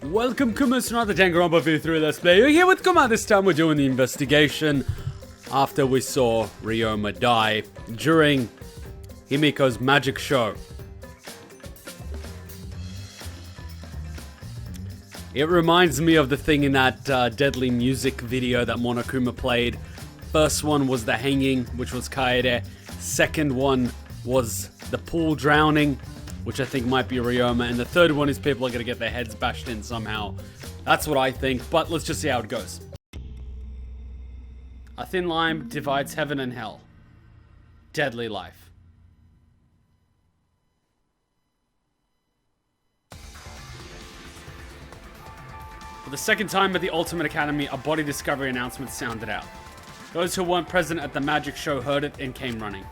Welcome, Kuma, to another Danganronpa V3 Let's Play. You're here with Kuma. This time we're doing the investigation after we saw Ryoma die during Himiko's magic show. It reminds me of the thing in that deadly music video that Monokuma played. First one was the hanging, which was Kaede. Second one was the pool drowning, which I think might be Ryoma. And the third one is people are going to get their heads bashed in somehow. That's what I think, but let's just see how it goes. A thin line divides heaven and hell. Deadly life. For the second time at the Ultimate Academy, a body discovery announcement sounded out. Those who weren't present at the magic show heard it and came running.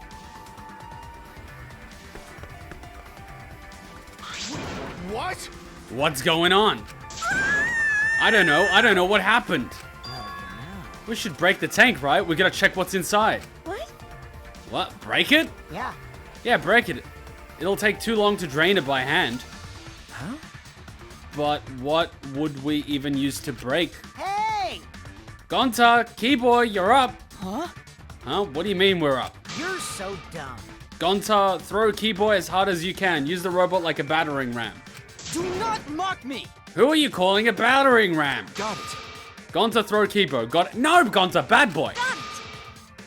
What? What's going on? I don't know what happened. We should break the tank, right? We gotta check what's inside. What? What? Break it? Yeah. Yeah, break it. It'll take too long to drain it by hand. Huh? But what would we even use to break? Hey! Gonta, Keyboy, you're up. Huh? Huh? What do you mean we're up? You're so dumb. Gonta, throw Keyboy as hard as you can. Use the robot like a battering ram. Do not mock me! Who are you calling a battering ram? Got it. Gonta, throw Keyboy. Got it. No, Gonta, bad boy. Got it!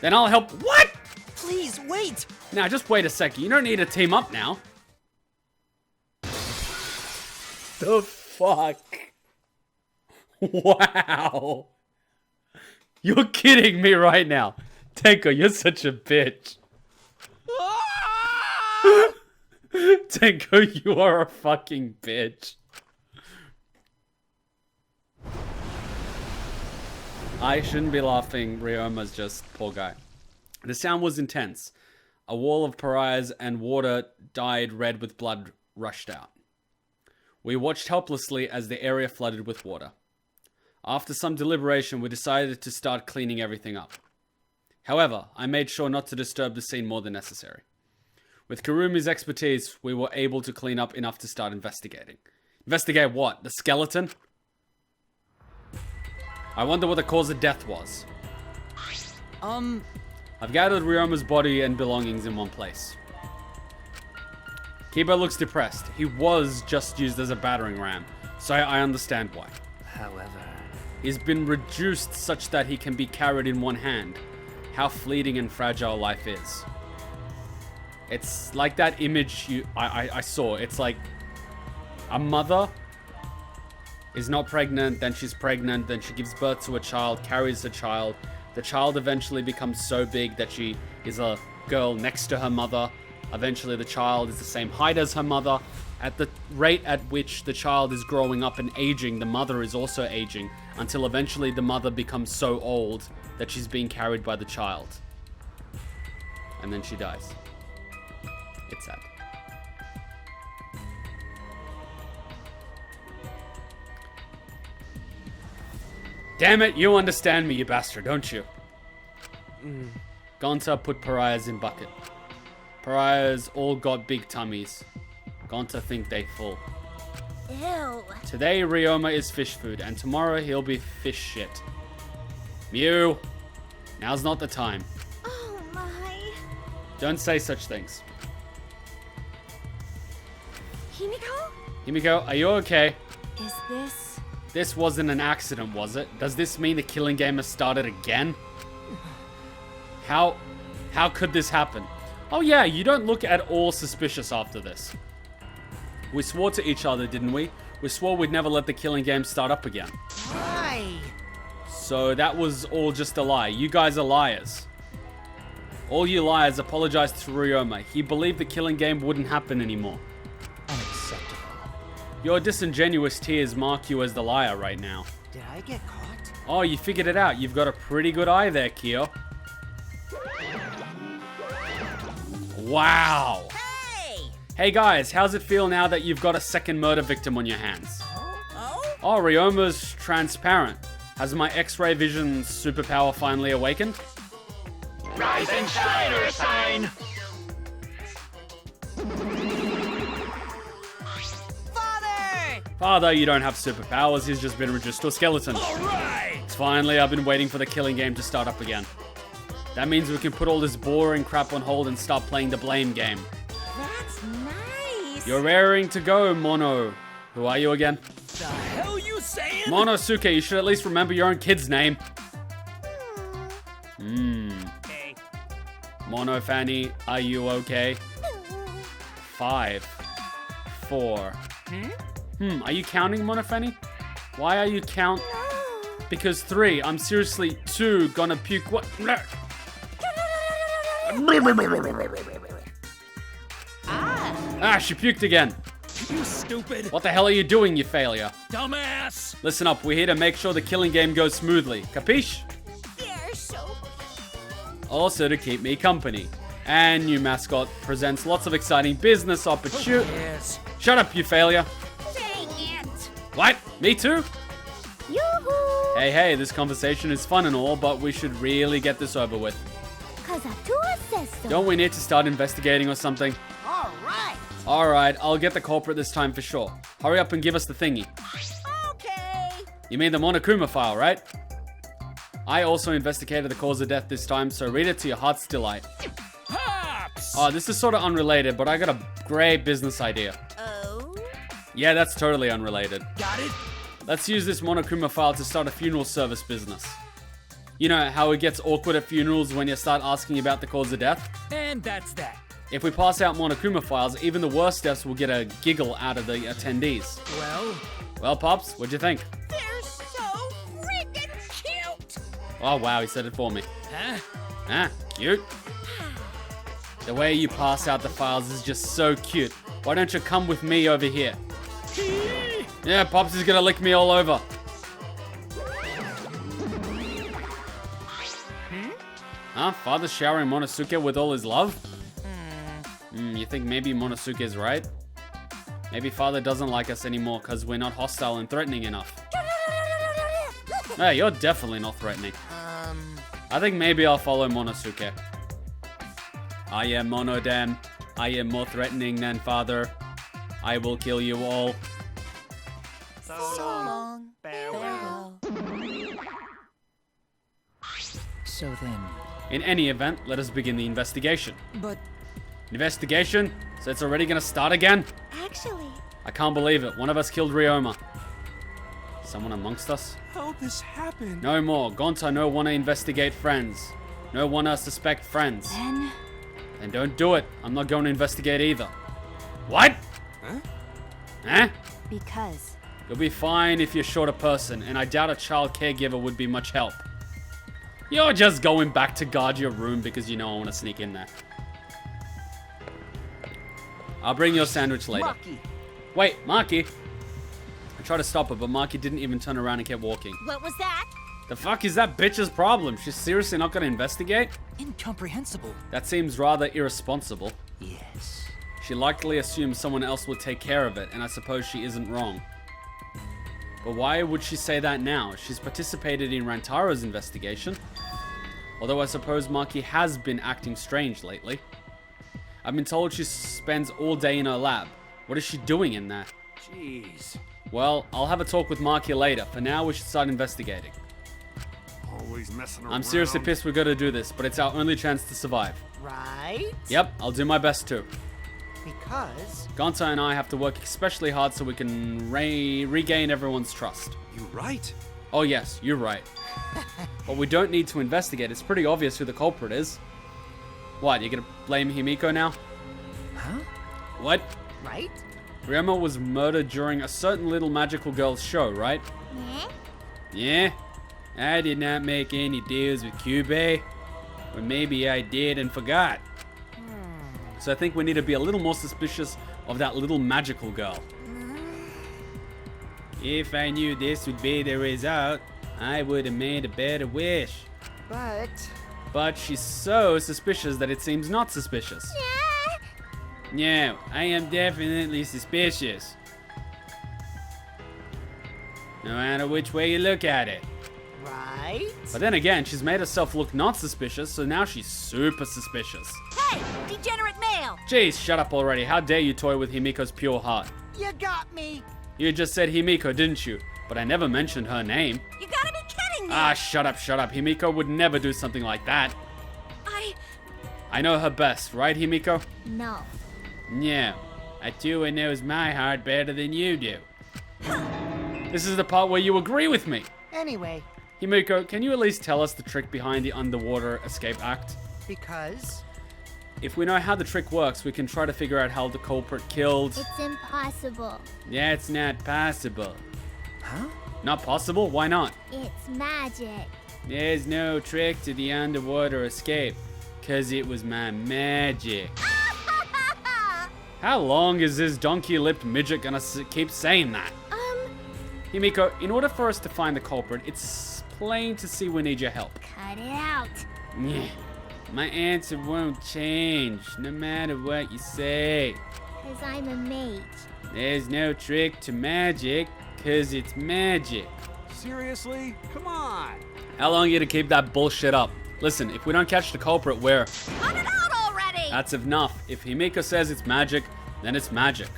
Then I'll help. What? Please, wait! Now, just wait a second. You don't need to team up now. The fuck? Wow. You're kidding me right now. Tenko, you're such a bitch. Tenko, you are a fucking bitch. I shouldn't be laughing. Ryoma's just poor guy. The sound was intense. A wall of pariahs and water dyed red with blood rushed out. We watched helplessly as the area flooded with water. After some deliberation, we decided to start cleaning everything up. However, I made sure not to disturb the scene more than necessary. With Kirumi's expertise, we were able to clean up enough to start investigating. Investigate what? The skeleton? I wonder what the cause of death was. I've gathered Ryoma's body and belongings in one place. Kiba looks depressed. He was just used as a battering ram, so I understand why. However... He's been reduced such that he can be carried in one hand. How fleeting and fragile life is. It's like that image I saw. It's like a mother is not pregnant, then she's pregnant, then she gives birth to a child, carries the child. The child eventually becomes so big that she is a girl next to her mother. Eventually the child is the same height as her mother. At the rate at which the child is growing up and aging, the mother is also aging, until eventually the mother becomes so old that she's being carried by the child. And then she dies. It's sad. Damn it, you understand me, you bastard, don't you? Gonta put pariahs in bucket. Pariahs all got big tummies. Gonta think they full. Ew. Today Ryoma is fish food, and tomorrow he'll be fish shit. Mew! Now's not the time. Oh my... Don't say such things. Himiko? Himiko, are you okay? Is this... This wasn't an accident, was it? Does this mean the killing game has started again? How could this happen? Oh yeah, you don't look at all suspicious after this. We swore to each other, didn't we? We swore we'd never let the killing game start up again. Why? So that was all just a lie. You guys are liars. All you liars apologized to Ryoma. He believed the killing game wouldn't happen anymore. Unacceptable. Your disingenuous tears mark you as the liar right now. Did I get caught? Oh, you figured it out. You've got a pretty good eye there, Kyo. Wow. Hey! Hey guys, how's it feel now that you've got a second murder victim on your hands? Oh? Oh, Ryoma's transparent. Has my X-ray vision superpower finally awakened? Rise and shine, or sign! Father! Father, you don't have superpowers. He's just been reduced to a skeleton. Alright! Finally, I've been waiting for the killing game to start up again. That means we can put all this boring crap on hold and start playing the blame game. That's nice. You're raring to go, Mono. Who are you again? The hell you saying? Monosuke, you should at least remember your own kid's name. Okay. Mono Fanny, are you okay? 5, 4. Are you counting, Mono Fanny? Why are you count? Because 3. I'm seriously 2 gonna puke. What? She puked again. You stupid. What the hell are you doing, you failure? Dumbass. Listen up, we're here to make sure the killing game goes smoothly. Capiche? They're so Also to keep me company. And new mascot presents lots of exciting business opportunities. Yes. Shut up, you failure. dang it. What? Me too? Yoo-hoo. Hey, this conversation is fun and all, but we should really get this over with. Kazatua says so. Don't we need to start investigating or something? All right. Alright, I'll get the culprit this time for sure. Hurry up and give us the thingy. Okay. You mean the Monokuma file, right? I also investigated the cause of death this time, so read it to your heart's delight. Pops! Oh, this is sort of unrelated, but I got a great business idea. Oh. Yeah, that's totally unrelated. Got it? Let's use this Monokuma file to start a funeral service business. You know how it gets awkward at funerals when you start asking about the cause of death? And that's that. If we pass out Monokuma files, even the worst deaths will get a giggle out of the attendees. Well, Pops, what'd you think? They're so freaking cute. Oh, wow, he said it for me. Huh? Cute. The way you pass out the files is just so cute. Why don't you come with me over here? Yeah, Pops is gonna lick me all over. Huh? Father's showering Monosuke with all his love? You think maybe Monosuke is right? Maybe Father doesn't like us anymore because we're not hostile and threatening enough. Hey, you're definitely not threatening. I think maybe I'll follow Monosuke. I am Monodam. I am more threatening than Father. I will kill you all. So long. Farewell. So then. In any event, let us begin the investigation. But. Investigation? So it's already gonna start again? Actually. I can't believe it. One of us killed Ryoma. Someone amongst us? How'd this happen? No more. Gonta no wanna investigate friends. No wanna suspect friends. Then don't do it. I'm not going to investigate either. What? Huh? Because. You'll be fine if you're short a person, and I doubt a child caregiver would be much help. You're just going back to guard your room because you know I want to sneak in there. I'll bring your sandwich later. Maki. Wait, Maki? I tried to stop her, but Maki didn't even turn around and kept walking. What was that? The fuck is that bitch's problem? She's seriously not gonna investigate? Incomprehensible. That seems rather irresponsible. Yes. She likely assumes someone else will take care of it, and I suppose she isn't wrong. But why would she say that now? She's participated in Rantaro's investigation. Although I suppose Maki has been acting strange lately. I've been told she spends all day in her lab. What is she doing in there? Jeez. Well, I'll have a talk with Maki later. For now, we should start investigating. Always messing around. I'm seriously pissed we gotta do this, but it's our only chance to survive. Right? Yep, I'll do my best too. Because. Gonta and I have to work especially hard so we can regain everyone's trust. You right? Oh yes, you're right. But we don't need to investigate. It's pretty obvious who the culprit is. What, you gonna blame Himiko now? Huh? What? Right? Ryoma was murdered during a certain little magical girl's show, right? Yeah? I did not make any deals with Cube. Or maybe I did and forgot. So I think we need to be a little more suspicious of that little magical girl. If I knew this would be the result, I would have made a better wish. But she's so suspicious that it seems not suspicious. Yeah, I am definitely suspicious. No matter which way you look at it. Right? But then again, she's made herself look not suspicious, so now she's super suspicious. Hey, degenerate male! Jeez, shut up already. How dare you toy with Himiko's pure heart? You got me! You just said Himiko, didn't you? But I never mentioned her name. You gotta be kidding me! Ah, shut up. Himiko would never do something like that. I know her best, right, Himiko? No. Yeah, I do and knows my heart better than you do. This is the part where you agree with me. Anyway, Himiko, can you at least tell us the trick behind the underwater escape act? because... If we know how the trick works, we can try to figure out how the culprit killed... It's impossible. Yeah, it's not possible. Huh? Not possible? Why not? It's magic. There's no trick to the underwater escape, 'cause it was my magic. How long is this donkey-lipped midget gonna keep saying that? Himiko, in order for us to find the culprit, it's plain to see we need your help. Cut it out. Yeah, my answer won't change, no matter what you say. 'Cause I'm a mage. There's no trick to magic, 'cause it's magic. Seriously? Come on. How long are you to keep that bullshit up? Listen, if we don't catch the culprit, we're... Cut it out already! That's enough. If Himiko says it's magic, then it's magic.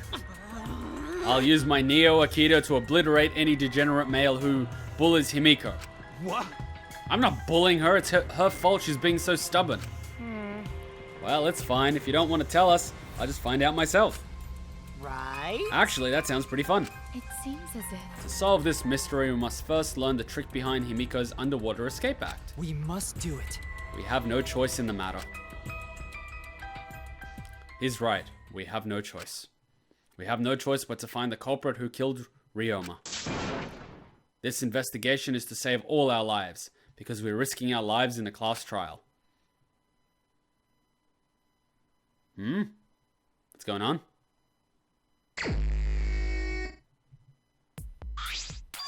I'll use my Neo Aikido to obliterate any degenerate male who bullies Himiko. What? I'm not bullying her, it's her fault she's being so stubborn. Well, it's fine. If you don't want to tell us, I'll just find out myself. Right? Actually, that sounds pretty fun. It seems as if... To solve this mystery, we must first learn the trick behind Himiko's underwater escape act. We must do it. We have no choice in the matter. He's right. We have no choice. We have no choice but to find the culprit who killed Ryoma. This investigation is to save all our lives, because we're risking our lives in a class trial. What's going on?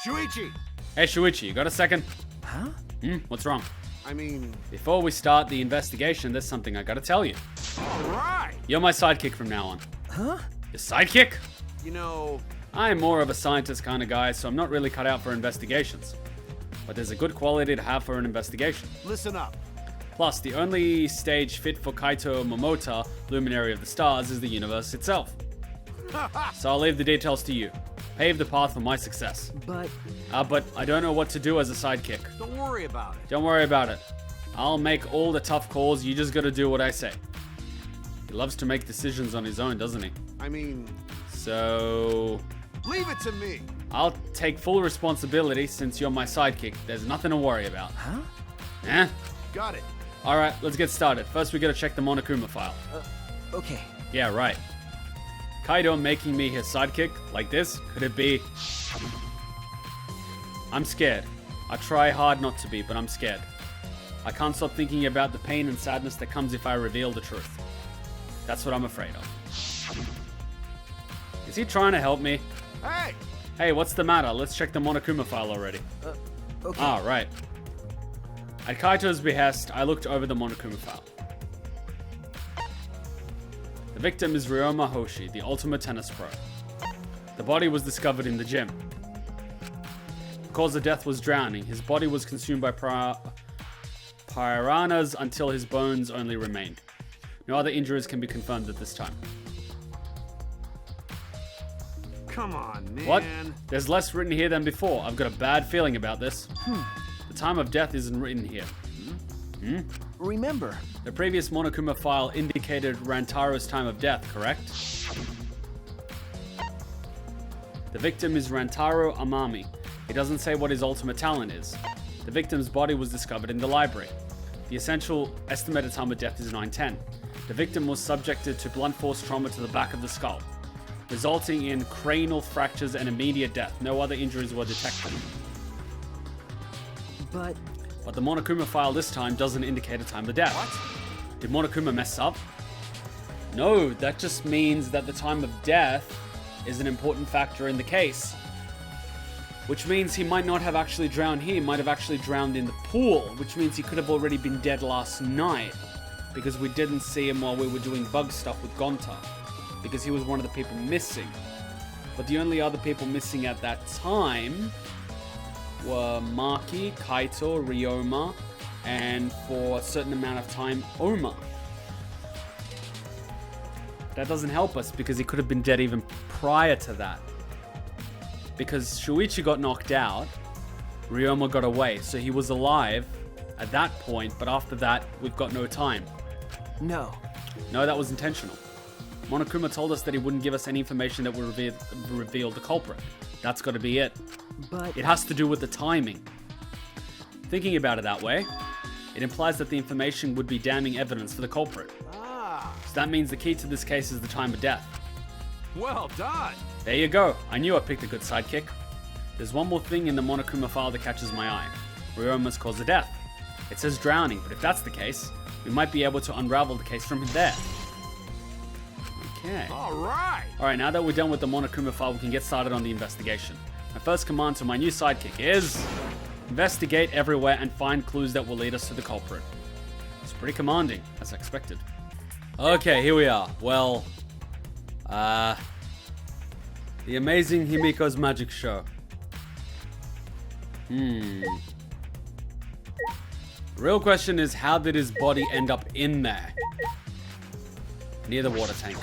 Shuichi! Hey Shuichi, you got a second? Huh? What's wrong? I mean, Before we start the investigation, there's something I gotta tell you. alright! You're my sidekick from now on. Huh? Your sidekick? You know, I'm more of a scientist kind of guy, so I'm not really cut out for investigations. But there's a good quality to have for an investigation. listen up. Plus, the only stage fit for Kaito Momota, Luminary of the Stars, is the universe itself. So I'll leave the details to you. Pave the path for my success. But But I don't know what to do as a sidekick. Don't worry about it. Don't worry about it. I'll make all the tough calls, you just gotta do what I say. He loves to make decisions on his own, doesn't he? I mean, So... leave it to me. I'll take full responsibility since you're my sidekick. There's nothing to worry about. Huh? Eh? Got it. Alright, let's get started. First we gotta check the Monokuma file. okay. Yeah, right. Kaito making me his sidekick, like this? Could it be... I'm scared. I try hard not to be, but I'm scared. I can't stop thinking about the pain and sadness that comes if I reveal the truth. That's what I'm afraid of. Is he trying to help me? Hey! Hey, what's the matter? Let's check the Monokuma file already. Okay. Ah, right. At Kaito's behest, I looked over the Monokuma file. The victim is Ryoma Hoshi, the ultimate tennis pro. The body was discovered in the gym. The cause of death was drowning. His body was consumed by piranhas until his bones only remained. No other injuries can be confirmed at this time. Come on, man. What? There's less written here than before. I've got a bad feeling about this. The time of death isn't written here. Remember, The previous Monokuma file indicated Rantaro's time of death, correct? The victim is Rantaro Amami. It doesn't say what his ultimate talent is. The victim's body was discovered in the library. The essential estimated time of death is 9:10. The victim was subjected to blunt force trauma to the back of the skull, resulting in cranial fractures and immediate death. No other injuries were detected. but But the Monokuma file this time doesn't indicate a time of death. What? Did Monokuma mess up? No, that just means that the time of death is an important factor in the case. Which means he might not have actually drowned here, he might have actually drowned in the pool, which means he could have already been dead last night. Because we didn't see him while we were doing bug stuff with Gonta. Because he was one of the people missing. But the only other people missing at that time were Maki, Kaito, Ryoma, and for a certain amount of time, Oma. That doesn't help us because he could have been dead even prior to that. because Shuichi got knocked out, Ryoma got away, so he was alive at that point, but after that, we've got no time. No. No, that was intentional. Monokuma told us that he wouldn't give us any information that would reveal the culprit. That's got to be it. But It has to do with the timing. Thinking about it that way, it implies that the information would be damning evidence for the culprit. Ah, So that means the key to this case is the time of death. well done. There you go. I knew I picked a good sidekick. There's one more thing in the Monokuma file that catches my eye. Ryoma's cause of death. It says drowning, but if that's the case, we might be able to unravel the case from there. Okay. All right. Alright, now that we're done with the Monokuma file, we can get started on the investigation. My first command to my new sidekick is... investigate everywhere and find clues that will lead us to the culprit. It's pretty commanding, as expected. Okay, here we are. Well, the amazing Himiko's magic show. The real question is, how did his body end up in there? Near the water tank.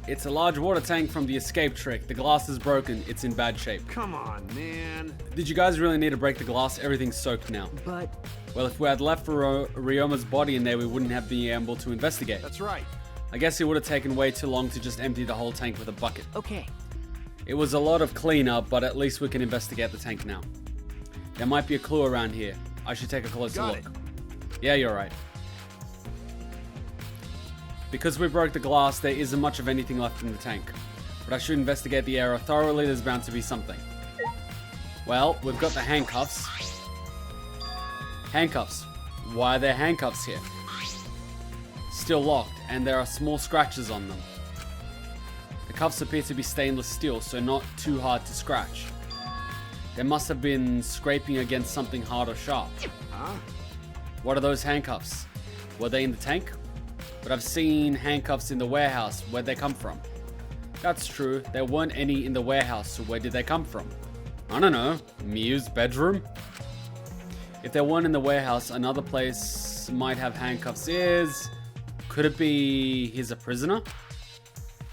It's a large water tank from the escape trick. The glass is broken. It's in bad shape. Come on, man. Did you guys really need to break the glass? Everything's soaked now. but Well, if we had left Ryoma's body in there, we wouldn't have been able to investigate. That's right. I guess it would have taken way too long to just empty the whole tank with a bucket. okay. It was a lot of cleanup, but at least we can investigate the tank now. There might be a clue around here. I should take a closer Got look. it. Yeah, you're right. Because we broke the glass, there isn't much of anything left in the tank. But I should investigate the area thoroughly. There's bound to be something. Well, we've got the handcuffs. Handcuffs. Why are there handcuffs here? Still locked, and there are small scratches on them. The cuffs appear to be stainless steel, so not too hard to scratch. There must have been scraping against something hard or sharp. Huh? What are those handcuffs? Were they in the tank? But I've seen handcuffs in the warehouse. Where'd they come from? That's true. There weren't any in the warehouse, so where did they come from? I don't know. Miu's bedroom? If there weren't in the warehouse, another place might have handcuffs. Could it be he's a prisoner?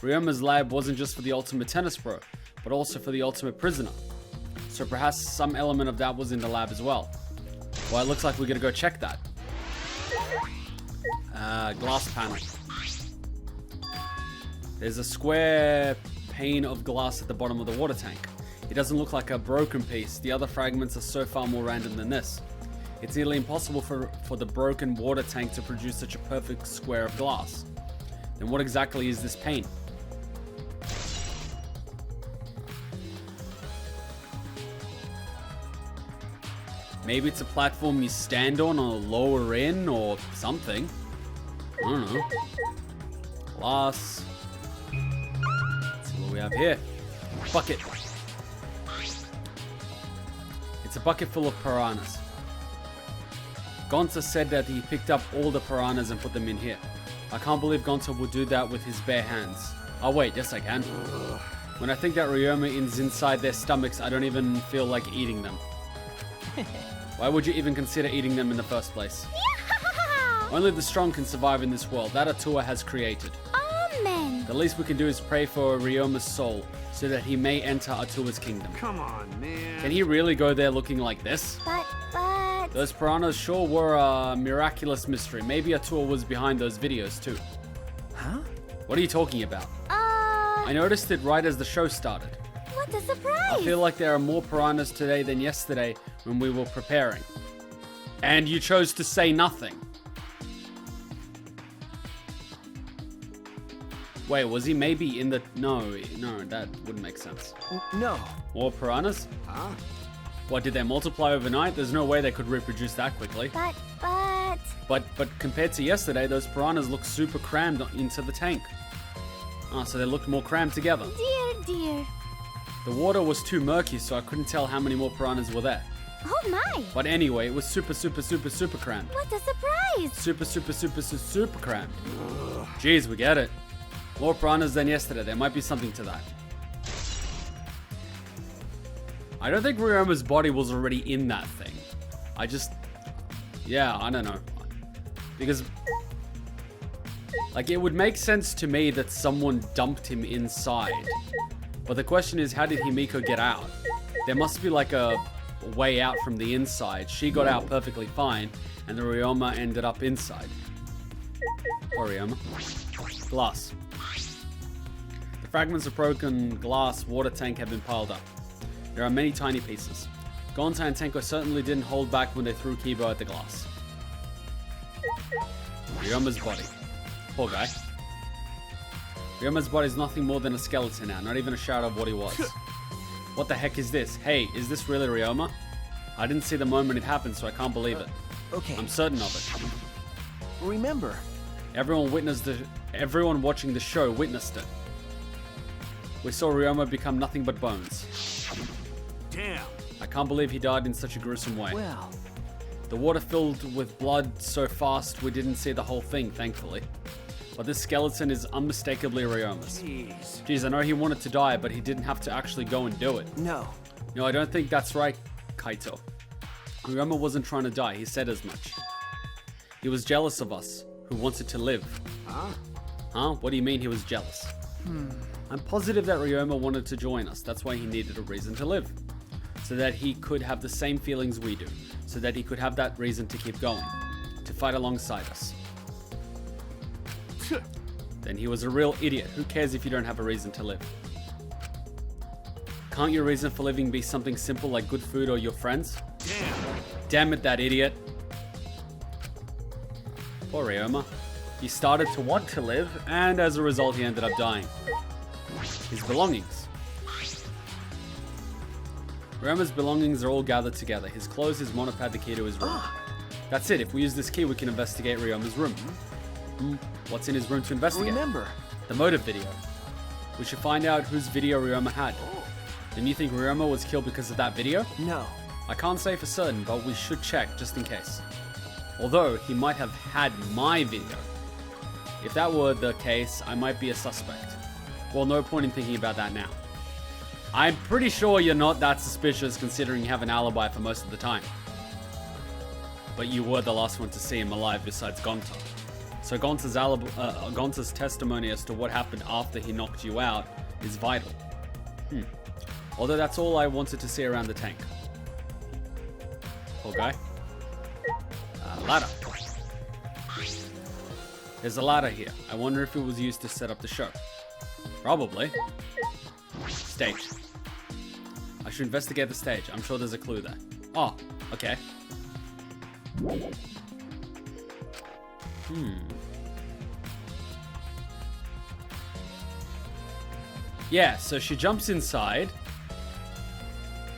Ryoma's lab wasn't just for the ultimate tennis pro, but also for the ultimate prisoner. So perhaps some element of that was in the lab as well. Well, it looks like we're gonna go check that. Glass panel. There's a square pane of glass at the bottom of the water tank. It doesn't look like a broken piece. The other fragments are so far more random than this. It's nearly impossible for the broken water tank to produce such a perfect square of glass. Then what exactly is this pane? Maybe it's a platform you stand on or lower in or something. I don't know. Glass. Let's see what we have here. Bucket. It's a bucket full of piranhas. Gonta said that he picked up all the piranhas and put them in here. I can't believe Gonta would do that with his bare hands. Oh wait, yes I can. When I think that Ryoma is inside their stomachs, I don't even feel like eating them. Why would you even consider eating them in the first place? Only the strong can survive in this world. That Atua has created. Amen. The least we can do is pray for Ryoma's soul, so that he may enter Atua's kingdom. Come on, man. Can he really go there looking like this? But Those piranhas sure were a miraculous mystery. Maybe Atua was behind those videos too. Huh? What are you talking about? I noticed it right as the show started. what a surprise. I feel like there are more piranhas today than yesterday when we were preparing. And you chose to say nothing. Wait, was he maybe in the... No, that wouldn't make sense. No. More piranhas? Huh? What, did they multiply overnight? There's no way they could reproduce that quickly. But But compared to yesterday, those piranhas look super crammed into the tank. Oh, so they looked more crammed together. dear. The water was too murky, so I couldn't tell how many more piranhas were there. Oh my. But anyway, it was super crammed. What a surprise. Super crammed. Jeez, we get it. More piranhas than yesterday. There might be something to that. I don't think Ryoma's body was already in that thing. Yeah, I don't know. Because, like, it would make sense to me that someone dumped him inside. But the question is, how did Himiko get out? There must be like a way out from the inside. She got out perfectly fine, and the Ryoma ended up inside. Or Ryoma. Glass. The fragments of broken glass water tank have been piled up. There are many tiny pieces. Gonta and Tenko certainly didn't hold back when they threw Kibo at the glass. Ryoma's body. Poor guy. Ryoma's body is nothing more than a skeleton now, not even a shadow of what he was. What the heck is this? Hey, is this really Ryoma? I didn't see the moment it happened, so I can't believe it. Okay. I'm certain of it. Remember. Everyone watching the show witnessed it. We saw Ryoma become nothing but bones. Damn. I can't believe he died in such a gruesome way. Well. The water filled with blood so fast we didn't see the whole thing, thankfully. But this skeleton is unmistakably Ryoma's. Jeez, I know he wanted to die, but he didn't have to actually go and do it. No. No, I don't think that's right, Kaito. Ryoma wasn't trying to die, he said as much. He was jealous of us, who wanted to live. Huh? Huh? What do you mean he was jealous? I'm positive that Ryoma wanted to join us, that's why he needed a reason to live. So that he could have the same feelings we do. So that he could have that reason to keep going. To fight alongside us. Then he was a real idiot. Who cares if you don't have a reason to live? Can't your reason for living be something simple like good food or your friends? Damn it, that idiot. Poor Ryoma. He started to want to live, and as a result he ended up dying. His belongings. Ryoma's belongings are all gathered together. His clothes, his monopad, the key to his room. That's it. If we use this key, we can investigate Ryoma's room. What's in his room to investigate? Remember. The motive video. We should find out whose video Ryoma had. Then you think Ryoma was killed because of that video? No. I can't say for certain, but we should check just in case. Although, he might have had my video. If that were the case, I might be a suspect. Well, no point in thinking about that now. I'm pretty sure you're not that suspicious considering you have an alibi for most of the time. But you were the last one to see him alive besides Gonta. So Gonta's testimony as to what happened after he knocked you out is vital. Although that's all I wanted to see around the tank. Poor guy. Ladder. There's a ladder here. I wonder if it was used to set up the show. Probably. Stage. I should investigate the stage. I'm sure there's a clue there. Oh, okay. Yeah, so she jumps inside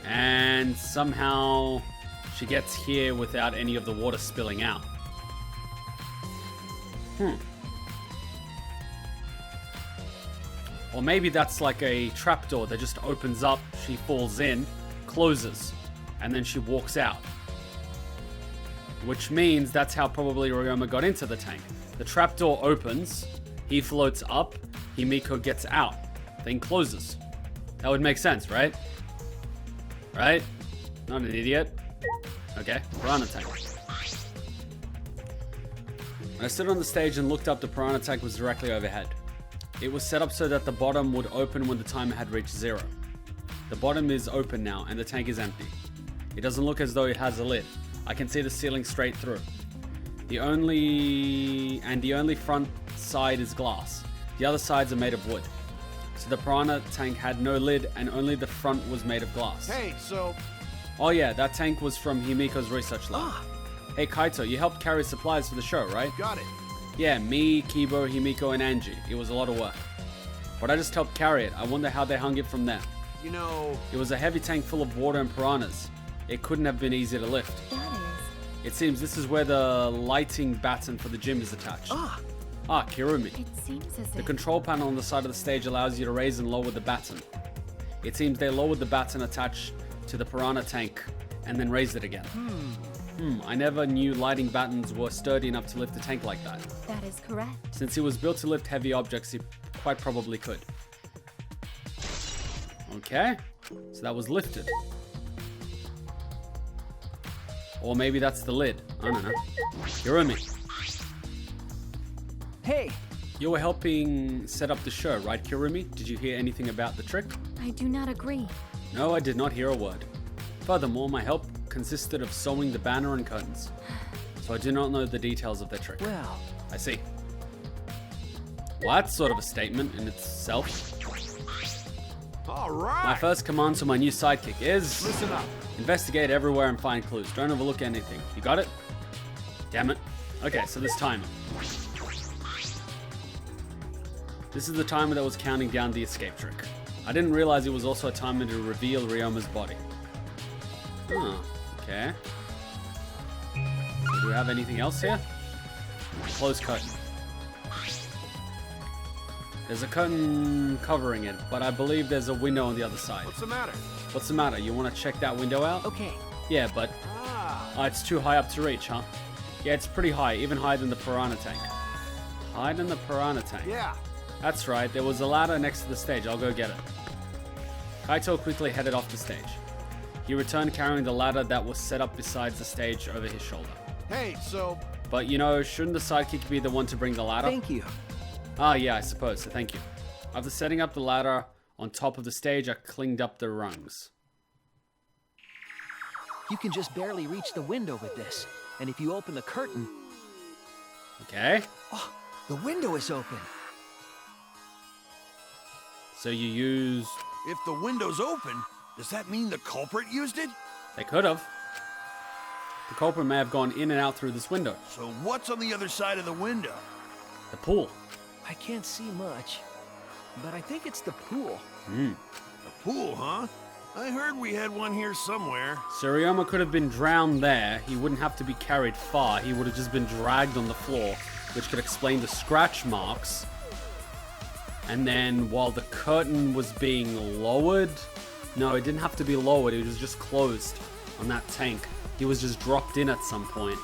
and somehow she gets here without any of the water spilling out. Or maybe that's like a trapdoor that just opens up, she falls in, closes, and then she walks out. Which means that's how probably Ryoma got into the tank. The trapdoor opens, he floats up, Himiko gets out, then closes. That would make sense, right? Right? Not an idiot. Okay, piranha tank. When I stood on the stage and looked up, the piranha tank was directly overhead. It was set up so that the bottom would open when the timer had reached 0. The bottom is open now and the tank is empty. It doesn't look as though it has a lid. I can see the ceiling straight through. The only front side is glass. The other sides are made of wood. So the piranha tank had no lid and only the front was made of glass. Hey, so... Oh yeah, that tank was from Himiko's research lab. Hey Kaito, you helped carry supplies for the show, right? Got it. Yeah, me, Kibo, Himiko, and Angie. It was a lot of work. But I just helped carry it. I wonder how they hung it from there. You know... It was a heavy tank full of water and piranhas. It couldn't have been easy to lift. That is. It seems this is where the lighting batten for the gym is attached. Kirumi. It seems as The if. control panel on the side of the stage allows you to raise and lower the batten. It seems they lowered the batten attached to the piranha tank and then raised it again. I never knew lighting battens were sturdy enough to lift a tank like that. That is correct. Since it was built to lift heavy objects, it quite probably could. Okay, so that was lifted. Or maybe that's the lid. I don't know. Kirumi, Hey! you were helping set up the show, right, Kirumi? Did you hear anything about the trick? I do not agree. No, I did not hear a word. Furthermore, my help consisted of sewing the banner and curtains. So I do not know the details of their trick. Well, I see. Well, that's sort of a statement in itself. All right. My first command to my new sidekick is... Listen up. Investigate everywhere and find clues. Don't overlook anything. You got it? Damn it. Okay, so this timer. This is the timer that was counting down the escape trick. I didn't realize it was also a timer to reveal Ryoma's body. Oh, okay. So do we have anything else here? Closed curtain. There's a curtain covering it, but I believe there's a window on the other side. What's the matter? What's the matter? You want to check that window out? okay. Yeah, but it's too high up to reach, huh? Yeah, it's pretty high, even higher than the piranha tank. Higher than the piranha tank? Yeah. That's right, there was a ladder next to the stage. I'll go get it. Kaito quickly headed off the stage. He returned carrying the ladder that was set up beside the stage over his shoulder. Hey, so But you know, shouldn't the sidekick be the one to bring the ladder? Thank you. Ah, yeah, I suppose, so thank you. After setting up the ladder on top of the stage, I cleaned up the rungs. You can just barely reach the window with this. And if you open the curtain... Okay. Oh, the window is open. So you use... if the window's open, does that mean the culprit used it? They could have. The culprit may have gone in and out through this window. So what's on the other side of the window? The pool. I can't see much. But I think it's the pool. The pool, huh? I heard we had one here somewhere. So Ryoma could have been drowned there. He wouldn't have to be carried far. He would have just been dragged on the floor, which could explain the scratch marks. And then while the curtain was being lowered... No, it didn't have to be lowered. It was just closed on that tank. He was just dropped in at some point.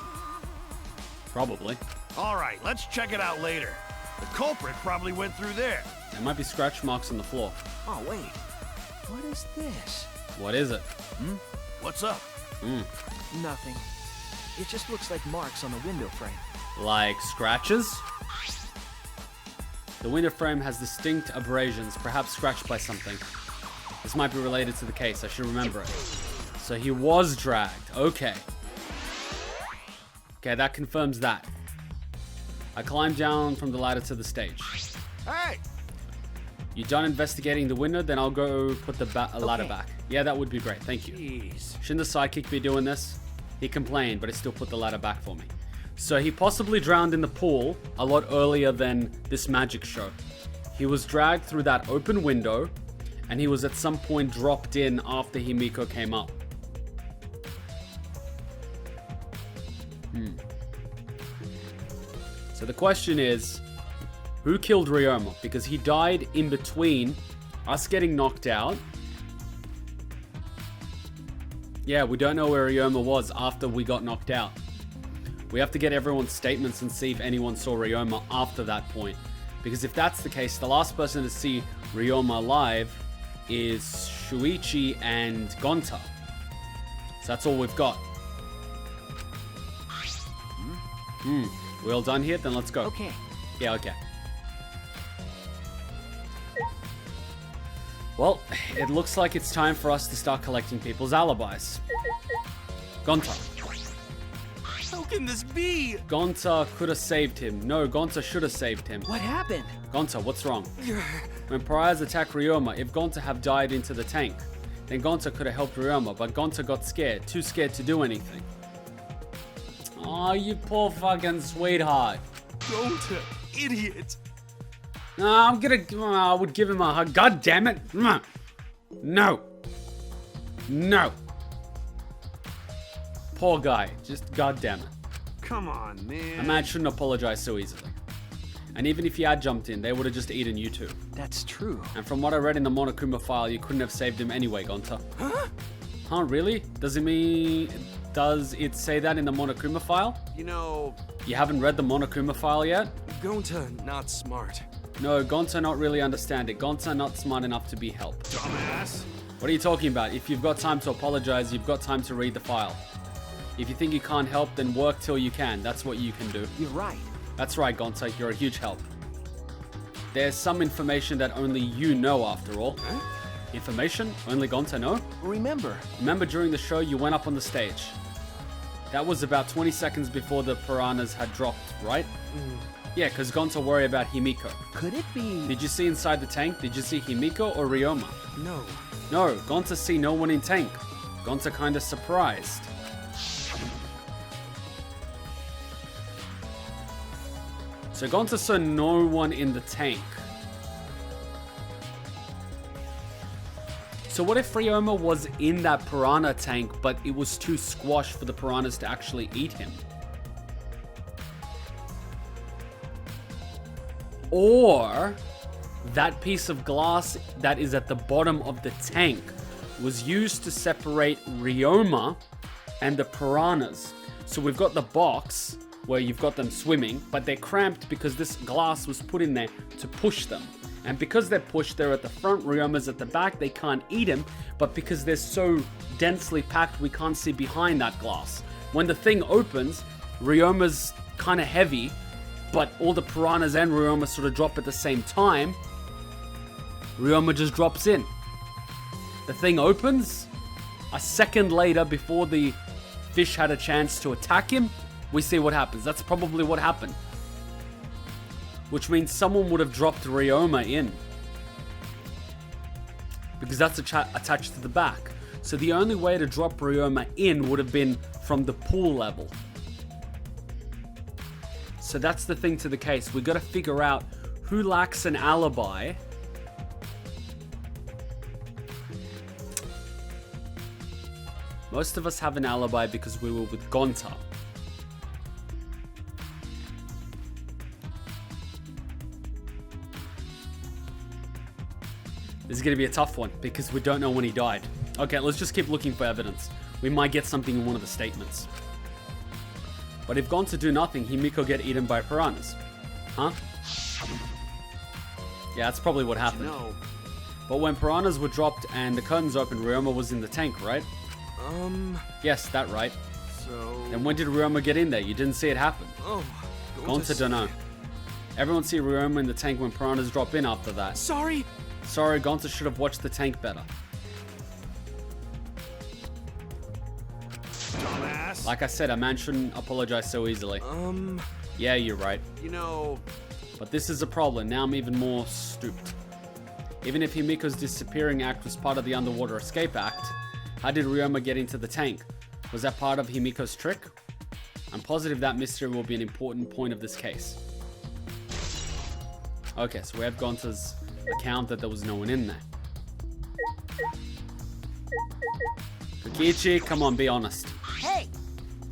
Probably. All right, let's check it out later. The culprit probably went through there. There might be scratch marks on the floor. Oh, wait. What is this? What is it? What's up? Nothing. It just looks like marks on the window frame. Like scratches? The window frame has distinct abrasions, perhaps scratched by something. This might be related to the case. I should remember it. So he was dragged. Okay. Okay, that confirms that. I climbed down from the ladder to the stage. Hey! You done investigating the window? Then I'll go put the ladder Okay. back. Yeah, that would be great. Thank you. Jeez. Shouldn't the sidekick be doing this? He complained, but he still put the ladder back for me. So he possibly drowned in the pool a lot earlier than this magic show. He was dragged through that open window, and he was at some point dropped in after Himiko came up. So the question is, who killed Ryoma? Because he died in between us getting knocked out. Yeah, we don't know where Ryoma was after we got knocked out. We have to get everyone's statements and see if anyone saw Ryoma after that point. Because if that's the case, the last person to see Ryoma alive is Shuichi and Gonta. So that's all we've got. We all done here? Then let's go. Okay. Yeah, okay. Well, it looks like it's time for us to start collecting people's alibis. Gonta. How can this be? Gonta could have saved him. No, Gonta should have saved him. What happened? Gonta, what's wrong? When pariahs attacked Ryoma, if Gonta had died into the tank, then Gonta could have helped Ryoma, but Gonta got scared, too scared to do anything. Oh, you poor fucking sweetheart. Don't, idiot. No, I would give him a hug. God damn it. No. No. Poor guy. Just god damn it. Come on, man. A man shouldn't apologize so easily. And even if he had jumped in, they would have just eaten you too. That's true. And from what I read in the Monokuma file, you couldn't have saved him anyway, Gonta. Huh, really? Does it say that in the Monokuma file? You know, You haven't read the Monokuma file yet? Gonta not smart. No, Gonta not really understand it. Gonta not smart enough to be helped. dumbass. What are you talking about? If you've got time to apologize, you've got time to read the file. If you think you can't help, then work till you can. That's what you can do. You're right. That's right, Gonta. You're a huge help. There's some information that only you know, after all. Information? Only Gonta know? Remember, During the show, you went up on the stage. That was about 20 seconds before the piranhas had dropped, right? Yeah, because Gonta worried about Himiko. could it be... Did you see inside the tank? Did you see Himiko or Ryoma? No. No, Gonta see no one in tank. Gonta kinda surprised. So Gonta saw no one in the tank. So what if Ryoma was in that piranha tank, but it was too squashed for the piranhas to actually eat him? Or that piece of glass that is at the bottom of the tank was used to separate Ryoma and the piranhas. So we've got the box where you've got them swimming, but they're cramped because this glass was put in there to push them. And because they're pushed, they're at the front, Ryoma's at the back, they can't eat him, but because they're so densely packed, we can't see behind that glass. When the thing opens, Ryoma's kind of heavy, but all the piranhas and Ryoma sort of drop at the same time. Ryoma just drops in. The thing opens. A second later, before the fish had a chance to attack him, we see what happens. That's probably what happened. Which means someone would have dropped Ryoma in. Because that's attached to the back. So the only way to drop Ryoma in would have been from the pool level. So that's the thing to the case. We got to figure out who lacks an alibi. Most of us have an alibi because we were with Gonta. This is going to be a tough one because we don't know when he died. Okay, let's just keep looking for evidence. We might get something in one of the statements. But if Gonta do nothing, Himiko get eaten by piranhas. Huh? Yeah, that's probably what happened. No. But when piranhas were dropped and the curtains opened, Ryoma was in the tank, right? Yes, that right. So... Then when did Ryoma get in there? You didn't see it happen. Oh. Gonta don't know. Everyone see Ryoma in the tank when piranhas drop in after that. Sorry. Sorry, Gonta should have watched the tank better. Dumbass. Like I said, a man shouldn't apologize so easily. Yeah, you're right. You know... But this is a problem. Now I'm even more stooped. Even if Himiko's disappearing act was part of the underwater escape act, how did Ryoma get into the tank? Was that part of Himiko's trick? I'm positive that mystery will be an important point of this case. Okay, so we have Gonta's account that there was no one in there. Kokichi, come on, be honest. Hey,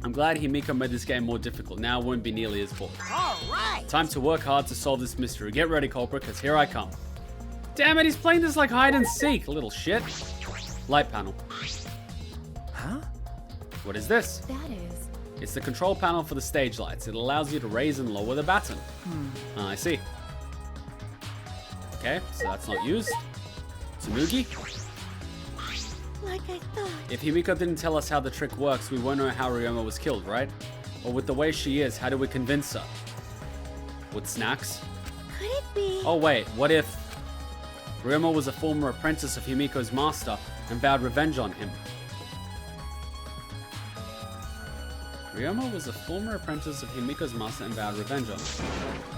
I'm glad Himiko made this game more difficult. Now it won't be nearly as boring. all right. Time to work hard to solve this mystery. Get ready, culprit, because here I come. Damn it, he's playing this like hide and seek, little shit. Light panel. Huh? What is this? That is. It's the control panel for the stage lights. It allows you to raise and lower the baton. I see. Okay, so that's not used. Tsunugi? Like I thought. If Himiko didn't tell us how the trick works, we won't know how Ryoma was killed, right? Or with the way she is, how do we convince her? With snacks? Could it be? Oh wait, what if Ryoma was a former apprentice of Himiko's master and vowed revenge on him? Ryoma was a former apprentice of Himiko's master and vowed revenge on him.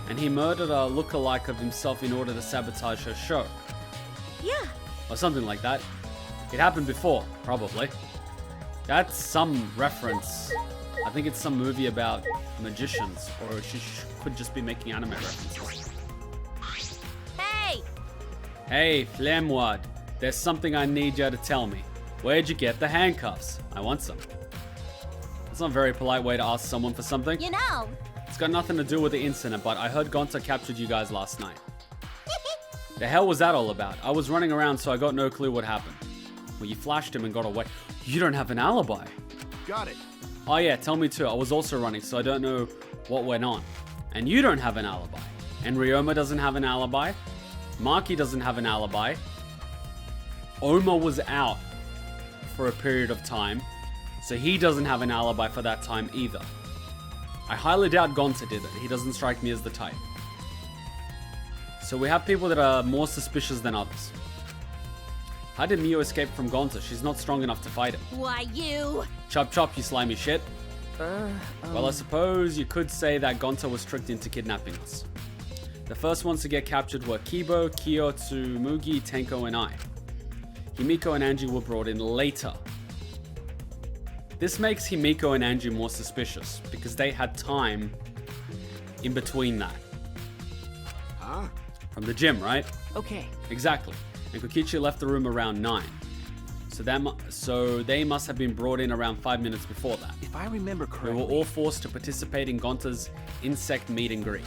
And he murdered a lookalike of himself in order to sabotage her show. Yeah. Or something like that. It happened before, probably. That's some reference. I think it's some movie about magicians, or she could just be making anime references. Hey! Hey, Flamwad, there's something I need you to tell me. Where'd you get the handcuffs? I want some. That's not a very polite way to ask someone for something. You know. It's got nothing to do with the incident, but I heard Gonta captured you guys last night. The hell was that all about? I was running around, so I got no clue what happened. Well, you flashed him and got away. You don't have an alibi. Got it. Oh yeah, tell me too. I was also running, so I don't know what went on. And you don't have an alibi. And Ryoma doesn't have an alibi. Maki doesn't have an alibi. Oma was out for a period of time, so he doesn't have an alibi for that time either. I highly doubt Gonta did it. He doesn't strike me as the type. So we have people that are more suspicious than others. How did Mio escape from Gonta? She's not strong enough to fight him. Why, you? Chop chop, you slimy shit. Well, I suppose you could say that Gonta was tricked into kidnapping us. The first ones to get captured were Kibo, Kyo, Tsumugi, Tenko, and I. Himiko and Angie were brought in later. This makes Himiko and Angie more suspicious, because they had time in between that. Huh? From the gym, right? Okay. Exactly. And Kokichi left the room around 9. So they must have been brought in around 5 minutes before that. If I remember We correctly... were all forced to participate in Gonta's insect meet and greet.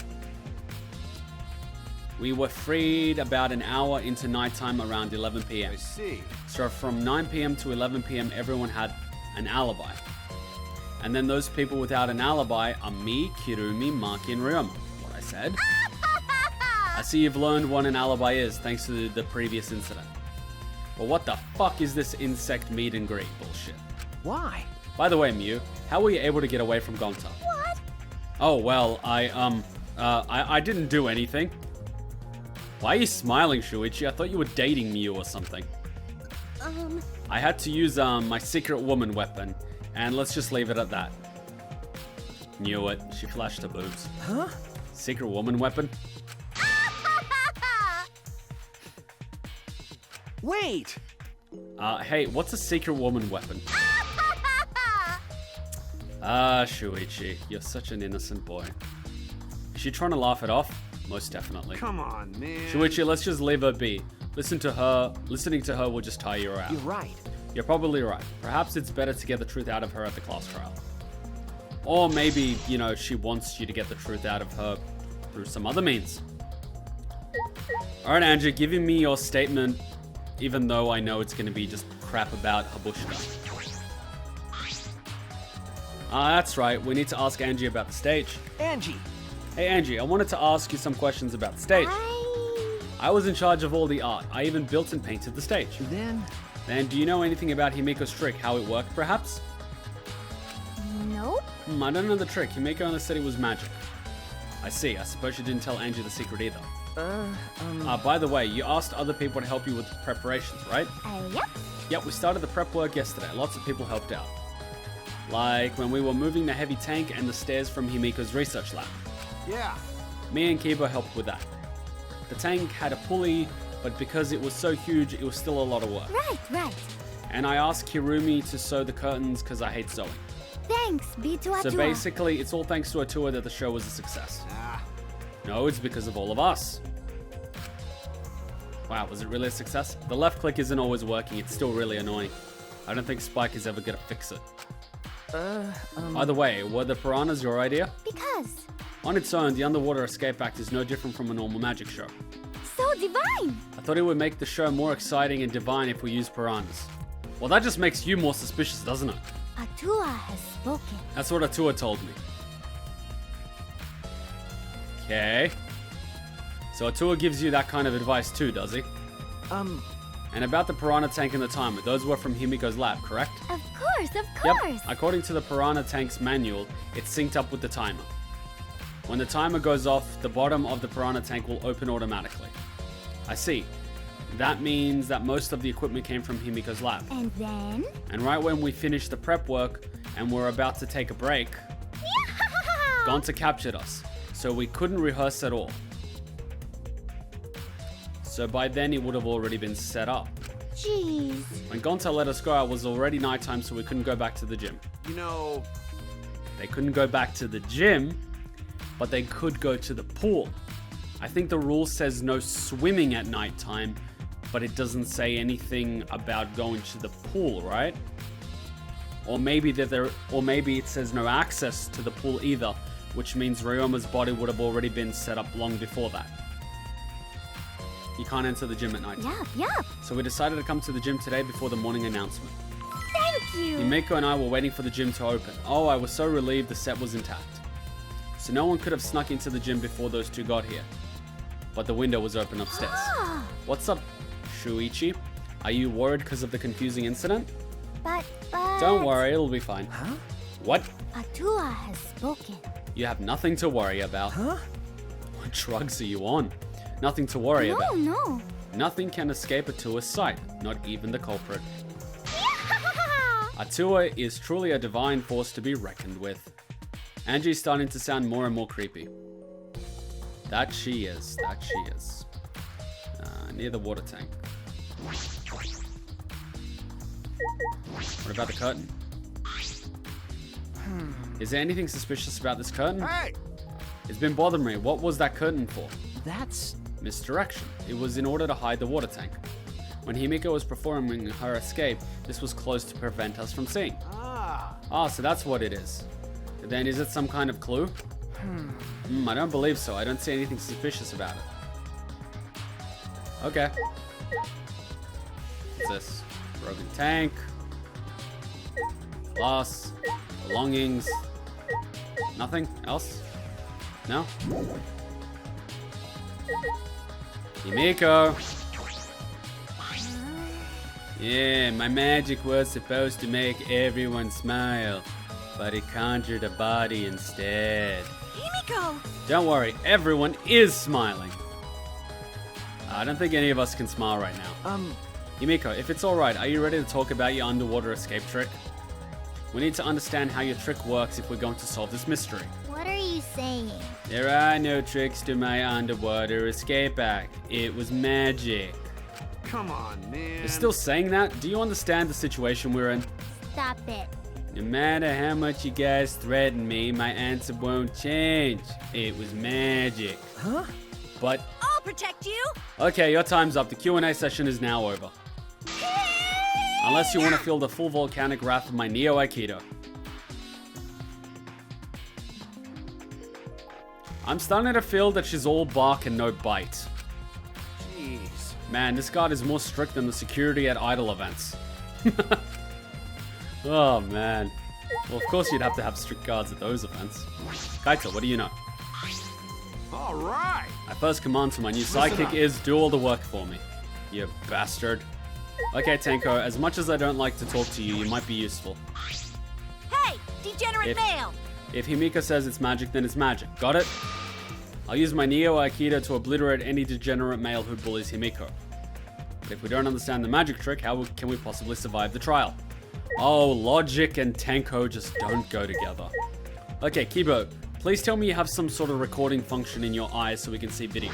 We were freed about an hour into nighttime around 11 p.m. I see. So from 9 p.m. to 11 p.m. everyone had an alibi. And then those people without an alibi are me, Kirumi, Maki, and Ryoma. What I said. I see you've learned what an alibi is thanks to the previous incident. But what the fuck is this insect meet and greet bullshit? Why? By the way, Mew, how were you able to get away from Gonta? What? Oh, well, I didn't do anything. Why are you smiling, Shuichi? I thought you were dating Mew or something. I had to use, my secret woman weapon, and let's just leave it at that. Knew it. She flashed her boobs. Huh? Secret woman weapon? Wait! Hey, what's a secret woman weapon? Shuichi, you're such an innocent boy. Is she trying to laugh it off? Most definitely. Come on, man. Shuichi, let's just leave her be. Listening to her will just tire you out. You're right. You're probably right. Perhaps it's better to get the truth out of her at the class trial. Or maybe, you know, she wants you to get the truth out of her through some other means. Alright, Angie, giving me your statement, even though I know it's going to be just crap about Habushida. That's right. We need to ask Angie about the stage. Angie! Hey, Angie, I wanted to ask you some questions about the stage. I was in charge of all the art. I even built and painted the stage. Then, do you know anything about Himiko's trick, how it worked, perhaps? Nope. I don't know the trick. Himiko only said it was magic. I see. I suppose you didn't tell Angie the secret either. By the way, you asked other people to help you with preparations, right? Yep. Yep, we started the prep work yesterday. Lots of people helped out. Like when we were moving the heavy tank and the stairs from Himiko's research lab. Yeah. Me and Kiba helped with that. The tank had a pulley, but because it was so huge, it was still a lot of work. Right. And I asked Kirumi to sew the curtains because I hate sewing. Thanks, B2A2. So basically, it's all thanks to Atua that the show was a success. No, it's because of all of us. Wow, was it really a success? The left click isn't always working, it's still really annoying. I don't think Spike is ever gonna fix it. By the way, were the piranhas your idea? Because. On its own, the underwater escape act is no different from a normal magic show. So divine! I thought it would make the show more exciting and divine if we used piranhas. Well, that just makes you more suspicious, doesn't it? Atua has spoken. That's what Atua told me. Okay. So Atua gives you that kind of advice too, does he? And about the piranha tank and the timer, those were from Himiko's lab, correct? Of course. Yep. According to the piranha tank's manual, it's synced up with the timer. When the timer goes off, the bottom of the piranha tank will open automatically. I see. That means that most of the equipment came from Himiko's lab. And then? And right when we finished the prep work and were about to take a break, Gonta captured us, so we couldn't rehearse at all. So by then it would have already been set up. Jeez. When Gonta let us go, it was already nighttime, so we couldn't go back to the gym. You know... They couldn't go back to the gym, but they could go to the pool. I think the rule says no swimming at nighttime, but it doesn't say anything about going to the pool, right? Or maybe it says no access to the pool either, which means Ryoma's body would have already been set up long before that. You can't enter the gym at night. Yup. So we decided to come to the gym today before the morning announcement. Thank you. Himiko and I were waiting for the gym to open. Oh, I was so relieved the set was intact. So no one could have snuck into the gym before those two got here. But the window was open upstairs. What's up, Shuichi? Are you worried because of the confusing incident? But... Don't worry, it'll be fine. Huh? What? Atua has spoken. You have nothing to worry about. Huh? What drugs are you on? Nothing to worry about. No. Nothing can escape Atua's sight, not even the culprit. Atua is truly a divine force to be reckoned with. Angie's starting to sound more and more creepy. That she is. Near the water tank. What about the curtain? Is there anything suspicious about this curtain? Hey! It's been bothering me. What was that curtain for? That's... Misdirection. It was in order to hide the water tank. When Himiko was performing her escape, this was closed to prevent us from seeing. Ah, so that's what it is. Then is it some kind of clue? I don't believe so. I don't see anything suspicious about it. Okay. What's this? Broken tank. Glass. Belongings. Nothing else? No? Himiko! Yeah, my magic was supposed to make everyone smile, but it conjured a body instead. Himiko! Don't worry, everyone is smiling. I don't think any of us can smile right now. Himiko, if it's alright, are you ready to talk about your underwater escape trick? We need to understand how your trick works if we're going to solve this mystery. What are you saying? There are no tricks to my underwater escape act. It was magic. Come on, man. You're still saying that? Do you understand the situation we're in? Stop it. No matter how much you guys threaten me, my answer won't change. It was magic. Huh? But... I'll protect you! Okay, your time's up. The Q&A session is now over. Unless you want to feel the full volcanic wrath of my Neo Aikido. I'm starting to feel that she's all bark and no bite. Jeez. Man, this guard is more strict than the security at idol events. Oh, man. Well, of course you'd have to have strict guards at those events. Kaito, what do you know? All right. My first command to my new sidekick is do all the work for me. You bastard. Okay, Tenko, as much as I don't like to talk to you, you might be useful. Hey, degenerate male! If Himiko says it's magic, then it's magic. Got it? I'll use my Neo Aikido to obliterate any degenerate male who bullies Himiko. But if we don't understand the magic trick, how can we possibly survive the trial? Oh, logic and Tenko just don't go together. Okay, Kibo, please tell me you have some sort of recording function in your eyes so we can see video.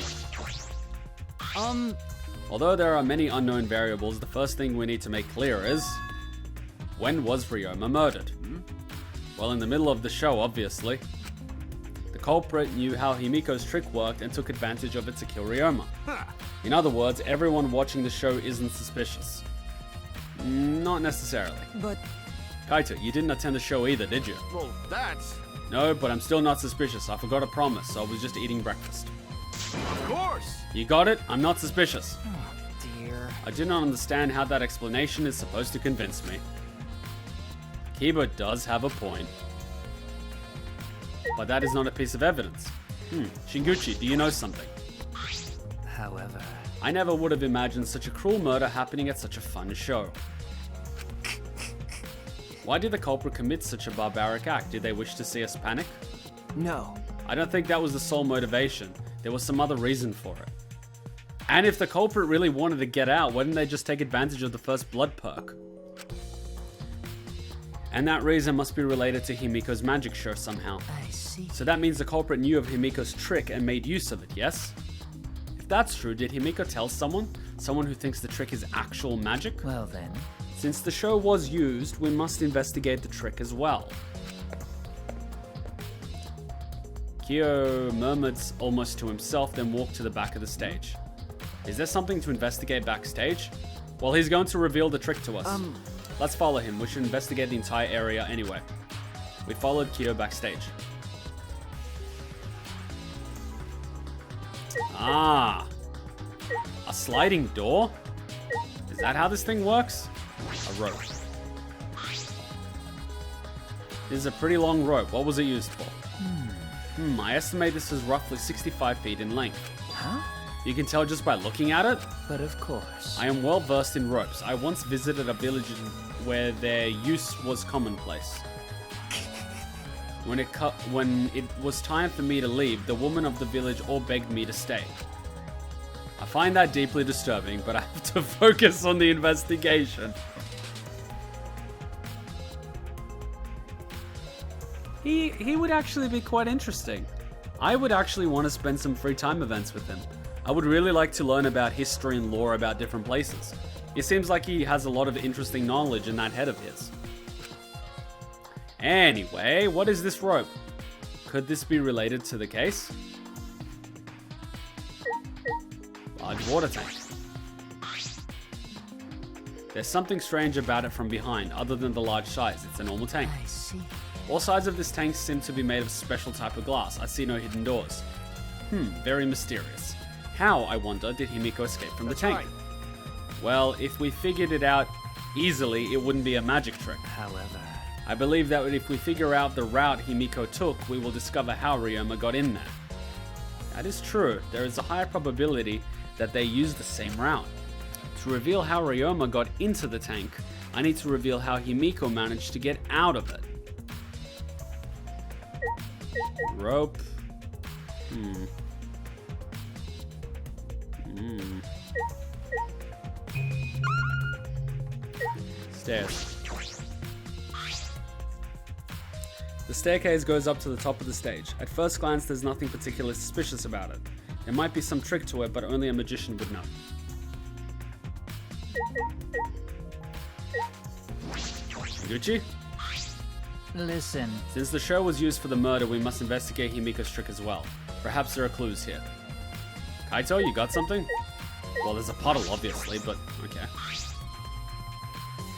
Although there are many unknown variables, the first thing we need to make clear is... when was Ryoma murdered? Well, in the middle of the show, obviously. The culprit knew how Himiko's trick worked and took advantage of it to kill Ryoma. In other words, everyone watching the show isn't suspicious. Not necessarily. But... Kaito, you didn't attend the show either, did you? Well, that's... No, but I'm still not suspicious. I forgot a promise, so I was just eating breakfast. Of course. You got it? I'm not suspicious. Oh, dear. I do not understand how that explanation is supposed to convince me. Kiba does have a point. But that is not a piece of evidence. Shinguji, do you know something? However... I never would have imagined such a cruel murder happening at such a fun show. Why did the culprit commit such a barbaric act? Did they wish to see us panic? No. I don't think that was the sole motivation. There was some other reason for it. And if the culprit really wanted to get out, why didn't they just take advantage of the first blood perk? And that reason must be related to Himiko's magic show somehow. I see. So that means the culprit knew of Himiko's trick and made use of it, yes? If that's true, did Himiko tell someone? Someone who thinks the trick is actual magic? Well then... Since the show was used, we must investigate the trick as well. Kyo murmured almost to himself, then walked to the back of the stage. Is there something to investigate backstage? Well, he's going to reveal the trick to us. Let's follow him. We should investigate the entire area anyway. We followed Kyo backstage. Ah, a sliding door? Is that how this thing works? A rope. This is a pretty long rope. What was it used for? I estimate this is roughly 65 feet in length. Huh? You can tell just by looking at it. But of course. I am well versed in ropes. I once visited a village where their use was commonplace. When it was time for me to leave, the women of the village all begged me to stay. I find that deeply disturbing, but I have to focus on the investigation. He would actually be quite interesting. I would actually want to spend some free time events with him. I would really like to learn about history and lore about different places. It seems like he has a lot of interesting knowledge in that head of his. Anyway, what is this rope? Could this be related to the case? Large water tank. There's something strange about it from behind, other than the large size. It's a normal tank. I see. All sides of this tank seem to be made of special type of glass. I see no hidden doors. Very mysterious. How, I wonder, did Himiko escape from the tank? Right. Well, if we figured it out easily, it wouldn't be a magic trick. However, I believe that if we figure out the route Himiko took, we will discover how Ryoma got in there. That is true. There is a higher probability that they used the same route. To reveal how Ryoma got into the tank, I need to reveal how Himiko managed to get out of it. Rope. Stairs. The staircase goes up to the top of the stage. At first glance, there's nothing particularly suspicious about it. There might be some trick to it, but only a magician would know. Shinguji? Listen. Since the show was used for the murder, we must investigate Himiko's trick as well. Perhaps there are clues here. Kaito, you got something? Well, there's a puddle, obviously, but okay.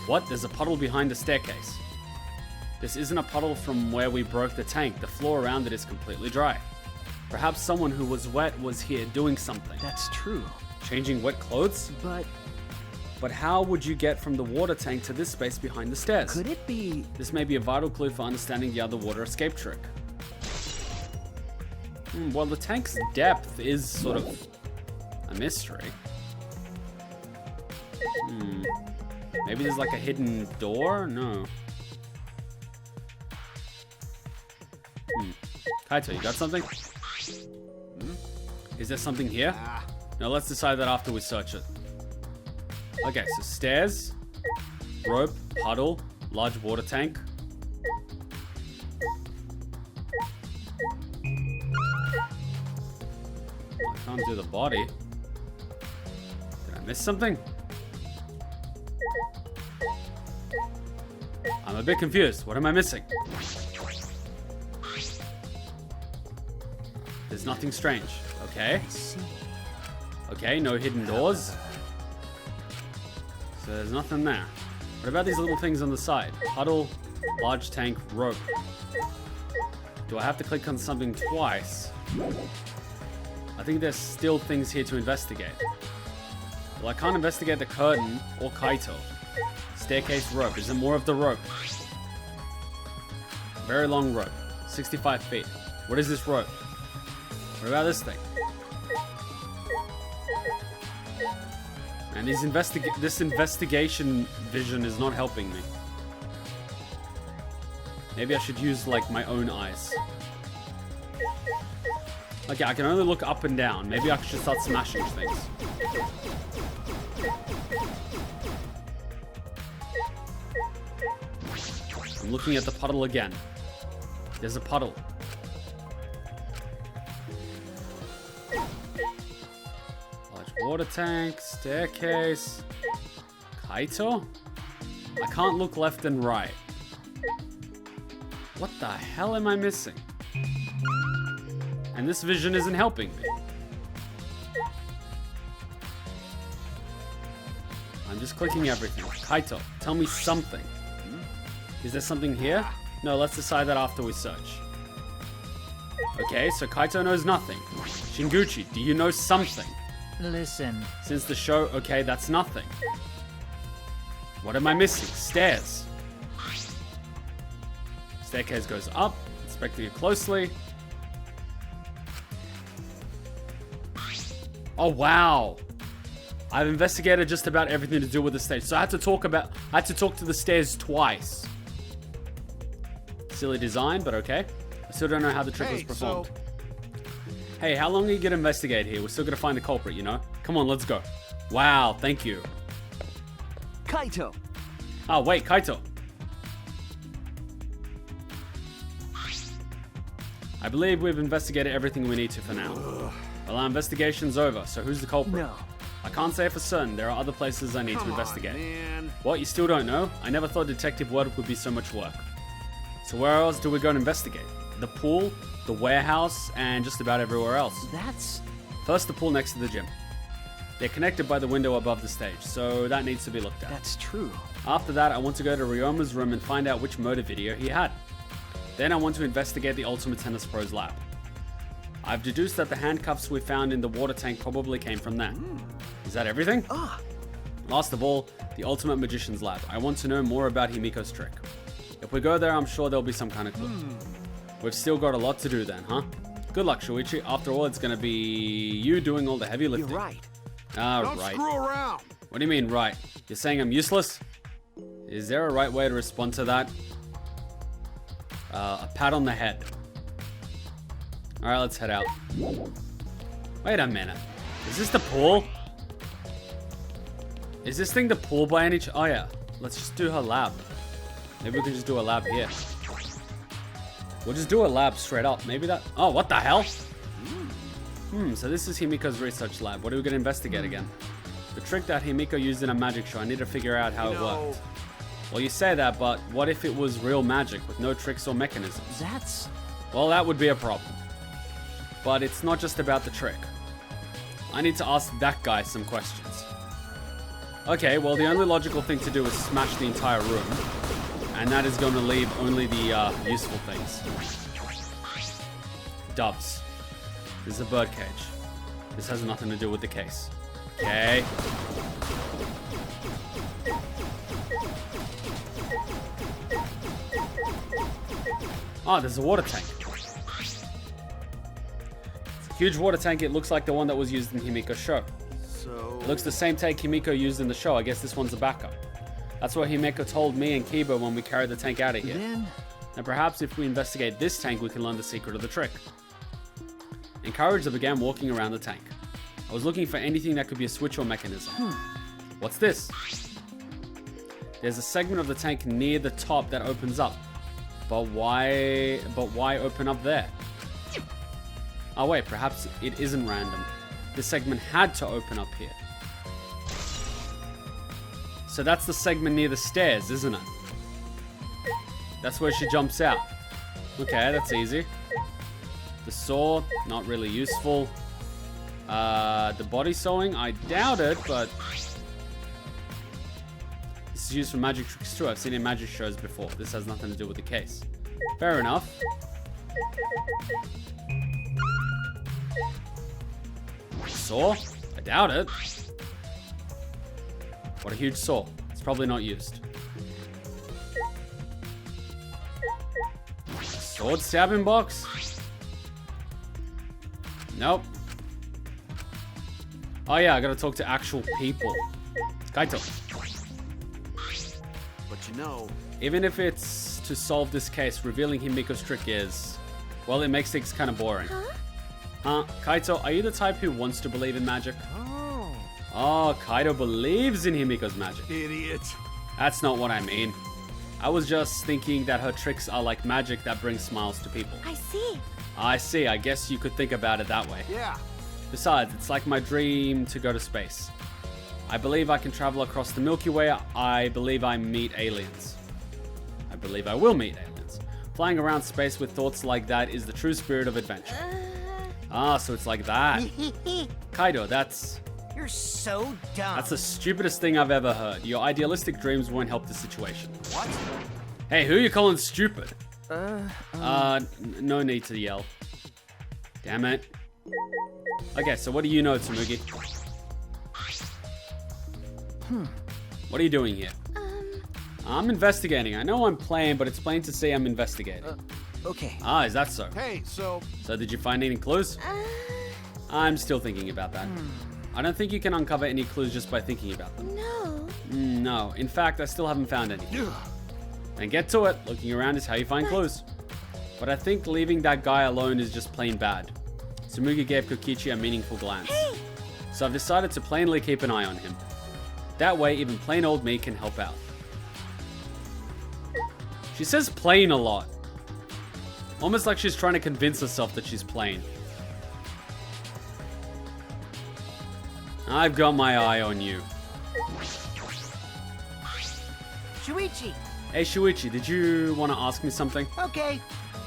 What? There's a puddle behind the staircase. This isn't a puddle from where we broke the tank. The floor around it is completely dry. Perhaps someone who was wet was here doing something. that's true. Changing wet clothes? But how would you get from the water tank to this space behind the stairs? Could it be... This may be a vital clue for understanding the other water escape trick. Well, the tank's depth is sort of a mystery. Maybe there's like a hidden door? No. Kaito, you got something? Is there something here? No, let's decide that after we search it. Okay, so stairs, rope, puddle, large water tank. I can't do the body. Did I miss something? I'm a bit confused. What am I missing? There's nothing strange. Okay. Okay, no hidden doors. So there's nothing there. What about these little things on the side? Puddle, large tank, rope. Do I have to click on something twice? I think there's still things here to investigate. Well, I can't investigate the curtain or Kaito. Staircase rope. Is it more of the rope? Very long rope. 65 feet. What is this rope? What about this thing? And this investigation vision is not helping me. Maybe I should use like my own eyes. Okay, I can only look up and down. Maybe I should start smashing things. I'm looking at the puddle again. There's a puddle. Large water tank, staircase. Kaito? I can't look left and right. What the hell am I missing? And this vision isn't helping me. I'm just clicking everything. Kaito, tell me something. Is there something here? No, let's decide that after we search. Okay, so Kaito knows nothing. Shinguji, do you know something? Listen. Since the show, okay, that's nothing. What am I missing? Stairs. Staircase goes up, inspecting it closely. Oh, wow. I've investigated just about everything to do with the stage. So I had to talk to the stairs twice. Silly design, but okay. I still don't know how the trick was performed. Hey, how long are you gonna investigate here? We're still gonna find the culprit, you know? Come on, let's go. Wow, thank you. Kaito! Oh, wait, Kaito. I believe we've investigated everything we need to for now. Well, our investigation's over, so who's the culprit? No. I can't say for certain. There are other places I need to Come on, investigate. man. What, you still don't know? I never thought detective work would be so much work. So where else do we go and investigate? The pool, the warehouse, and just about everywhere else. That's... First, the pool next to the gym. They're connected by the window above the stage, so that needs to be looked at. that's true. After that, I want to go to Ryoma's room and find out which motor video he had. Then I want to investigate the Ultimate Tennis Pro's lab. I've deduced that the handcuffs we found in the water tank probably came from that. Is that everything? Last of all, the Ultimate Magician's lab. I want to know more about Himiko's trick. If we go there, I'm sure there'll be some kind of clue. We've still got a lot to do then, huh? Good luck, Shuichi. After all, it's gonna be you doing all the heavy You're lifting. right. Ah, Don't right. screw around. What do you mean, right? You're saying I'm useless? Is there a right way to respond to that? A pat on the head. Alright, let's head out. Wait a minute. Is this the pool? Is this thing the pool by any chance? Oh yeah. Let's just do her lab. Maybe we can just do a lab here. We'll just do a lab straight up. Maybe that... Oh, what the hell? So this is Himiko's research lab. What are we going to investigate again? The trick that Himiko used in a magic show. I need to figure out how it worked. Well, you say that, but what if it was real magic with no tricks or mechanisms? That's... Well, that would be a problem. But it's not just about the trick. I need to ask that guy some questions. Okay, well, the only logical thing to do is smash the entire room. And that is going to leave only the useful things. Doves. This is a birdcage. This has nothing to do with the case. Okay. Oh, there's a water tank. It's a huge water tank. It looks like the one that was used in Himiko's show. So... It looks the same tank Himiko used in the show. I guess this one's a backup. That's what Himiko told me and Kiba when we carried the tank out of here. Then... And perhaps if we investigate this tank, we can learn the secret of the trick. Encouraged, I began walking around the tank. I was looking for anything that could be a switch or mechanism. What's this? There's a segment of the tank near the top that opens up. But why open up there? Oh wait, perhaps it isn't random. This segment had to open up here. So that's the segment near the stairs, isn't it? That's where she jumps out. Okay, that's easy. The saw, not really useful. The body sewing, I doubt it, but... This is used for magic tricks too. I've seen it in magic shows before. This has nothing to do with the case. Fair enough. Saw? I doubt it. What a huge saw. It's probably not used. Sword stabbing box? Nope. Oh yeah, I gotta talk to actual people. Kaito. But you know... Even if it's to solve this case, revealing Himiko's trick is... Well, it makes things kind of boring. Huh? Kaito, are you the type who wants to believe in magic? Oh, Kaito believes in Himiko's magic. Idiot. That's not what I mean. I was just thinking that her tricks are like magic that brings smiles to people. I see. I see, I guess you could think about it that way. Yeah. Besides, it's like my dream to go to space. I believe I can travel across the Milky Way. I believe I meet aliens. I believe I will meet aliens. Flying around space with thoughts like that is the true spirit of adventure. Ah, so it's like that. Kaito, that's You're so dumb. the stupidest thing I've ever heard. Your idealistic dreams won't help the situation. What? Hey, who are you calling stupid? No need to yell. Damn it. Okay, so what do you know, Tsumugi? What are you doing here? I'm investigating. I know I'm playing, but it's plain to say I'm investigating. Okay. Ah, is that so? Hey, so... So did you find any clues? I'm still thinking about that. I don't think you can uncover any clues just by thinking about them. No. No, in fact, I still haven't found any. Then get to it. Looking around is how you find clues. But I think leaving that guy alone is just plain bad. Tsumugi gave Kokichi a meaningful glance. Hey! So I've decided to plainly keep an eye on him. That way, even plain old me can help out. She says plain a lot. Almost like she's trying to convince herself that she's plain. I've got my eye on you. Shuichi. Hey Shuichi, did you want to ask me something? Okay.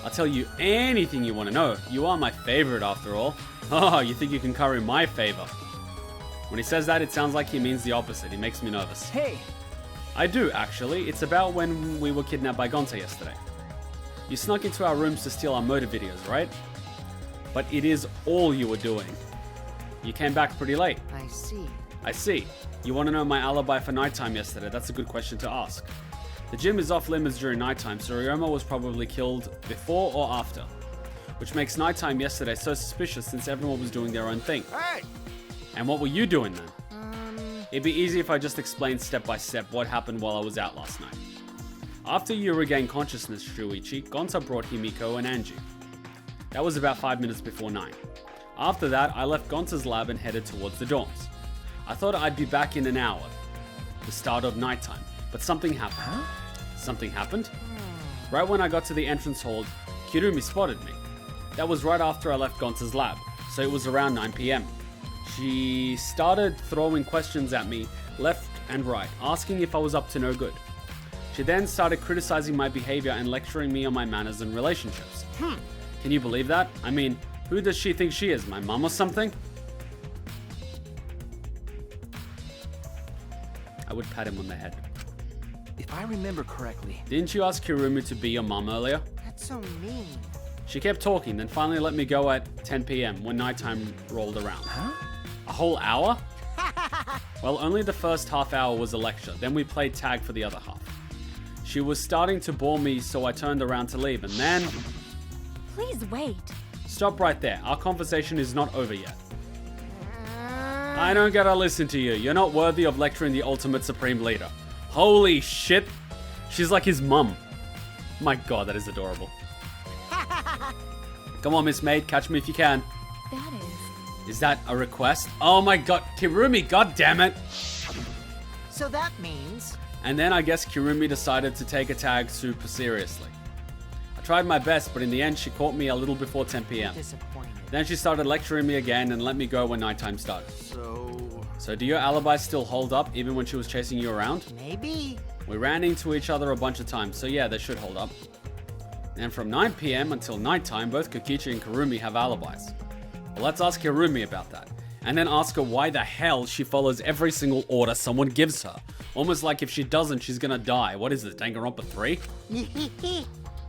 I'll tell you anything you want to know. You are my favorite after all. Oh, you think you can curry my favor? When he says that, it sounds like he means the opposite. He makes me nervous. Hey, I do, actually. It's about when we were kidnapped by Gonta yesterday. You snuck into our rooms to steal our motor videos, right? But it is all you were doing. You came back pretty late. I see. I see. You want to know my alibi for nighttime yesterday? That's a good question to ask. The gym is off limits during nighttime, so Ryoma was probably killed before or after. Which makes nighttime yesterday so suspicious since everyone was doing their own thing. Hey! And what were you doing then? It'd be easy if I just explained step by step what happened while I was out last night. After you regained consciousness, Shuichi, Gonta brought Himiko and Angie. That was about 5 minutes before 9. After that, I left Gonta's lab and headed towards the dorms. I thought I'd be back in an hour, the start of nighttime, but something happened. Huh? Something happened? Right when I got to the entrance hall, Kirumi spotted me. That was right after I left Gonta's lab, so it was around 9 PM. She started throwing questions at me left and right, asking if I was up to no good. She then started criticizing my behavior and lecturing me on my manners and relationships. Can you believe that? I mean, who does she think she is, my mum or something? I would pat him on the head. if I remember correctly... Didn't you ask Kirumi to be your mum earlier? That's so mean. She kept talking, then finally let me go at 10 PM when nighttime rolled around. Huh? A whole hour? Well, only the first half hour was a lecture, then we played tag for the other half. She was starting to bore me, so I turned around to leave, and then... Please wait. Stop right there. Our conversation is not over yet. I don't gotta listen to you. You're not worthy of lecturing the ultimate supreme leader. Holy shit. She's like his mum. My god, that is adorable. Come on, Miss Maid, catch me if you can. That Is that a request? Oh my god, Kirumi, god damn it. So that means... And then I guess Kirumi decided to take a tag super seriously. I tried my best, but in the end she caught me a little before 10 PM. disappointed. Then she started lecturing me again and let me go when nighttime started. So do your alibis still hold up even when she was chasing you around? Maybe. We ran into each other a bunch of times, so yeah, they should hold up. And from 9 PM until nighttime, both Kokichi and Kirumi have alibis. Well, let's ask Kirumi about that. And then ask her why the hell she follows every single order someone gives her. Almost like if she doesn't, she's gonna die. What is this, Danganronpa 3?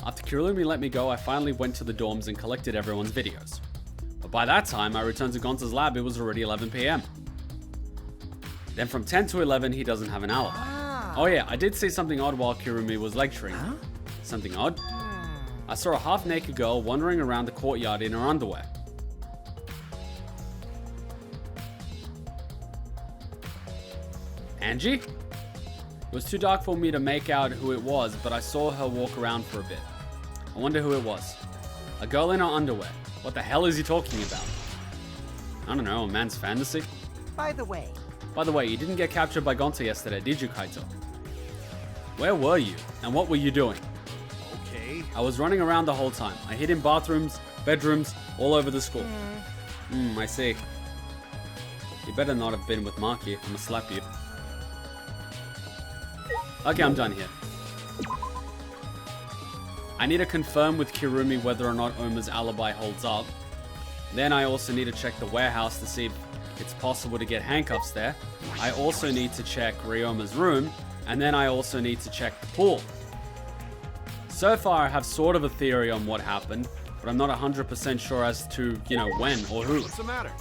After Kirumi let me go, I finally went to the dorms and collected everyone's videos. But by that time, I returned to Gonta's lab, it was already 11 PM. Then from 10 to 11, he doesn't have an alibi. Oh yeah, I did see something odd while Kirumi was lecturing. Huh? Something odd? I saw a half-naked girl wandering around the courtyard in her underwear. Angie? It was too dark for me to make out who it was, but I saw her walk around for a bit. I wonder who it was. A girl in her underwear. What the hell is he talking about? I don't know, a man's fantasy? By the way, You didn't get captured by Gonta yesterday, did you, Kaito? Where were you? And what were you doing? Okay. I was running around the whole time. I hid in bathrooms, bedrooms, all over the school. I see. You better not have been with Maki. I'ma slap you. Okay, I'm done here. I need to confirm with Kirumi whether or not Oma's alibi holds up. Then I also need to check the warehouse to see if it's possible to get handcuffs there. I also need to check Ryoma's room, and then I also need to check the pool. So far, I have sort of a theory on what happened, but I'm not 100% sure as to, when or who. What's the matter?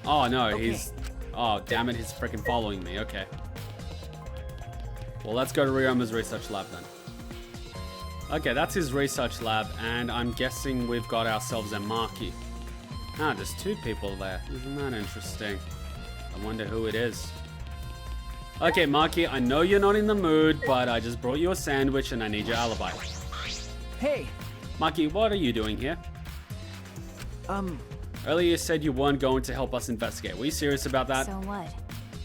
Oh no, he's... Oh, damn it, he's freaking following me, okay. Well, let's go to Ryoma's research lab then. Okay, that's his research lab, and I'm guessing we've got ourselves a Maki. Ah, there's two people there. Isn't that interesting? I wonder who it is. Okay, Maki, I know you're not in the mood, but I just brought you a sandwich and I need your alibi. Hey, Maki, what are you doing here? I Earlier you said you weren't going to help us investigate. Were you serious about that? So what?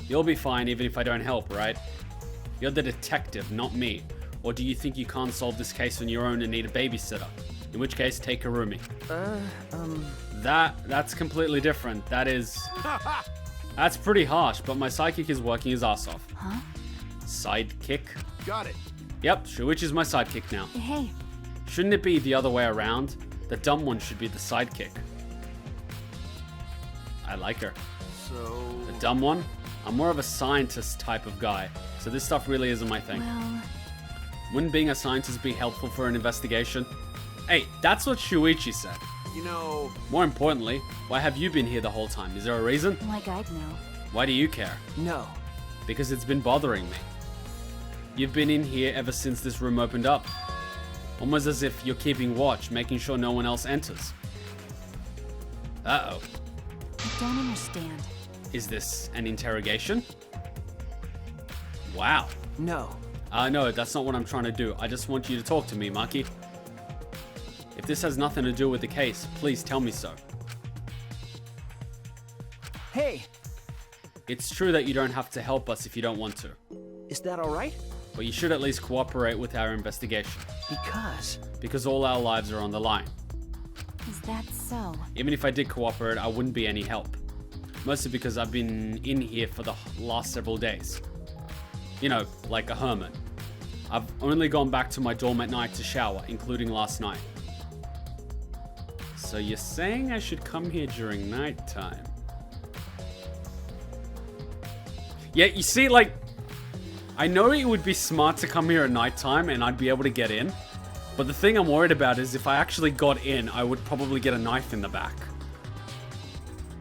You'll be fine even if I don't help, right? You're the detective, not me. Or do you think you can't solve this case on your own and need a babysitter? In which case, take Kirumi. That's completely different. That's pretty harsh, but my sidekick is working his ass off. Huh? Sidekick? Got it. Yep, Shuichi's my sidekick now. Hey, Shouldn't it be the other way around? The dumb one should be the sidekick. I like her. So... The dumb one? I'm more of a scientist type of guy, so this stuff really isn't my thing. well, Wouldn't being a scientist be helpful for an investigation? Hey, that's what Shuichi said. You know... More importantly, why have you been here the whole time? Is there a reason? like I'd know. Why do you care? No. Because it's been bothering me. You've been in here ever since this room opened up. Almost as if you're keeping watch, making sure no one else enters. Uh-oh. I don't understand. Is this an interrogation? Wow. No. No, that's not what I'm trying to do. I just want you to talk to me, Maki. If this has nothing to do with the case, please tell me so. Hey, It's true that you don't have to help us if you don't want to, is that alright? but you should at least cooperate with our investigation, because all our lives are on the line. Is that so? Even if I did cooperate, I wouldn't be any help. Mostly because I've been in here for the last several days. You know, like a hermit. I've only gone back to my dorm at night to shower, including last night. So you're saying I should come here during nighttime? Yeah, you see, like, I know it would be smart to come here at nighttime and I'd be able to get in. But the thing I'm worried about is if I actually got in, I would probably get a knife in the back.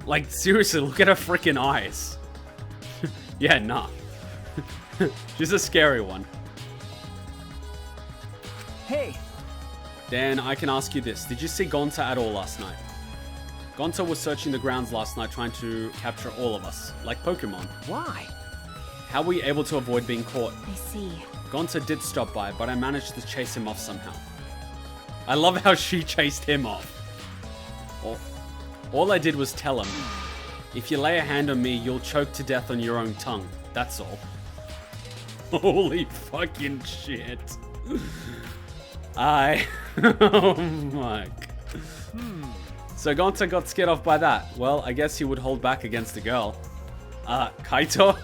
Like, seriously, look at her freaking eyes. Yeah, nah. She's a scary one. Hey, Then I can ask you this. Did you see Gonta at all last night? Gonta was searching the grounds last night trying to capture all of us, like Pokemon. why? How were you able to avoid being caught? I see. Gonta did stop by, but I managed to chase him off somehow. I love how she chased him off. All I did was tell him, if you lay a hand on me, you'll choke to death on your own tongue. That's all. Holy fucking shit. Oh my. So Gonta got scared off by that. Well, I guess he would hold back against a girl. Kaito?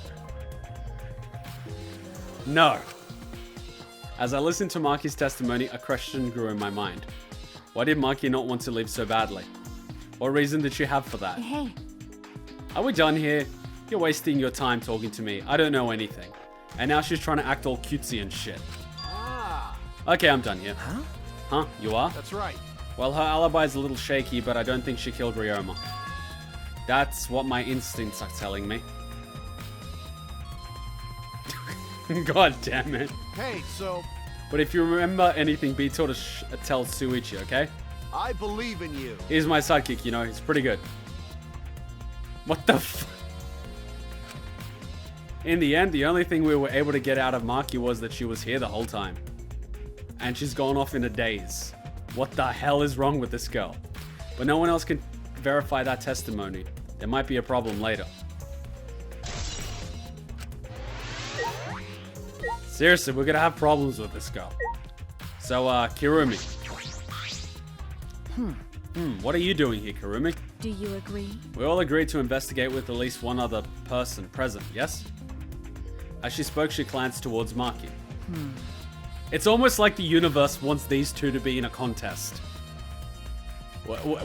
No. As I listened to Maki's testimony, a question grew in my mind. Why did Maki not want to leave so badly? What reason did she have for that? Hey, Are we done here? You're wasting your time talking to me. I don't know anything. And now she's trying to act all cutesy and shit. Okay, I'm done here. Huh? Huh? You are? That's right. Well, her alibi's a little shaky, but I don't think she killed Ryoma. That's what my instincts are telling me. God damn it. Hey, so... But if you remember anything, be told to tell Shuichi, okay? I believe in you. He's my sidekick, you know, he's pretty good. What the f... In the end, the only thing we were able to get out of Maki was that she was here the whole time. And she's gone off in a daze. What the hell is wrong with this girl? But no one else can verify that testimony. There might be a problem later. Seriously, we're gonna have problems with this girl. So, Kirumi. What are you doing here, Kirumi? do you agree? We all agreed to investigate with at least one other person present, yes? As she spoke, she glanced towards Maki. It's almost like the universe wants these two to be in a contest.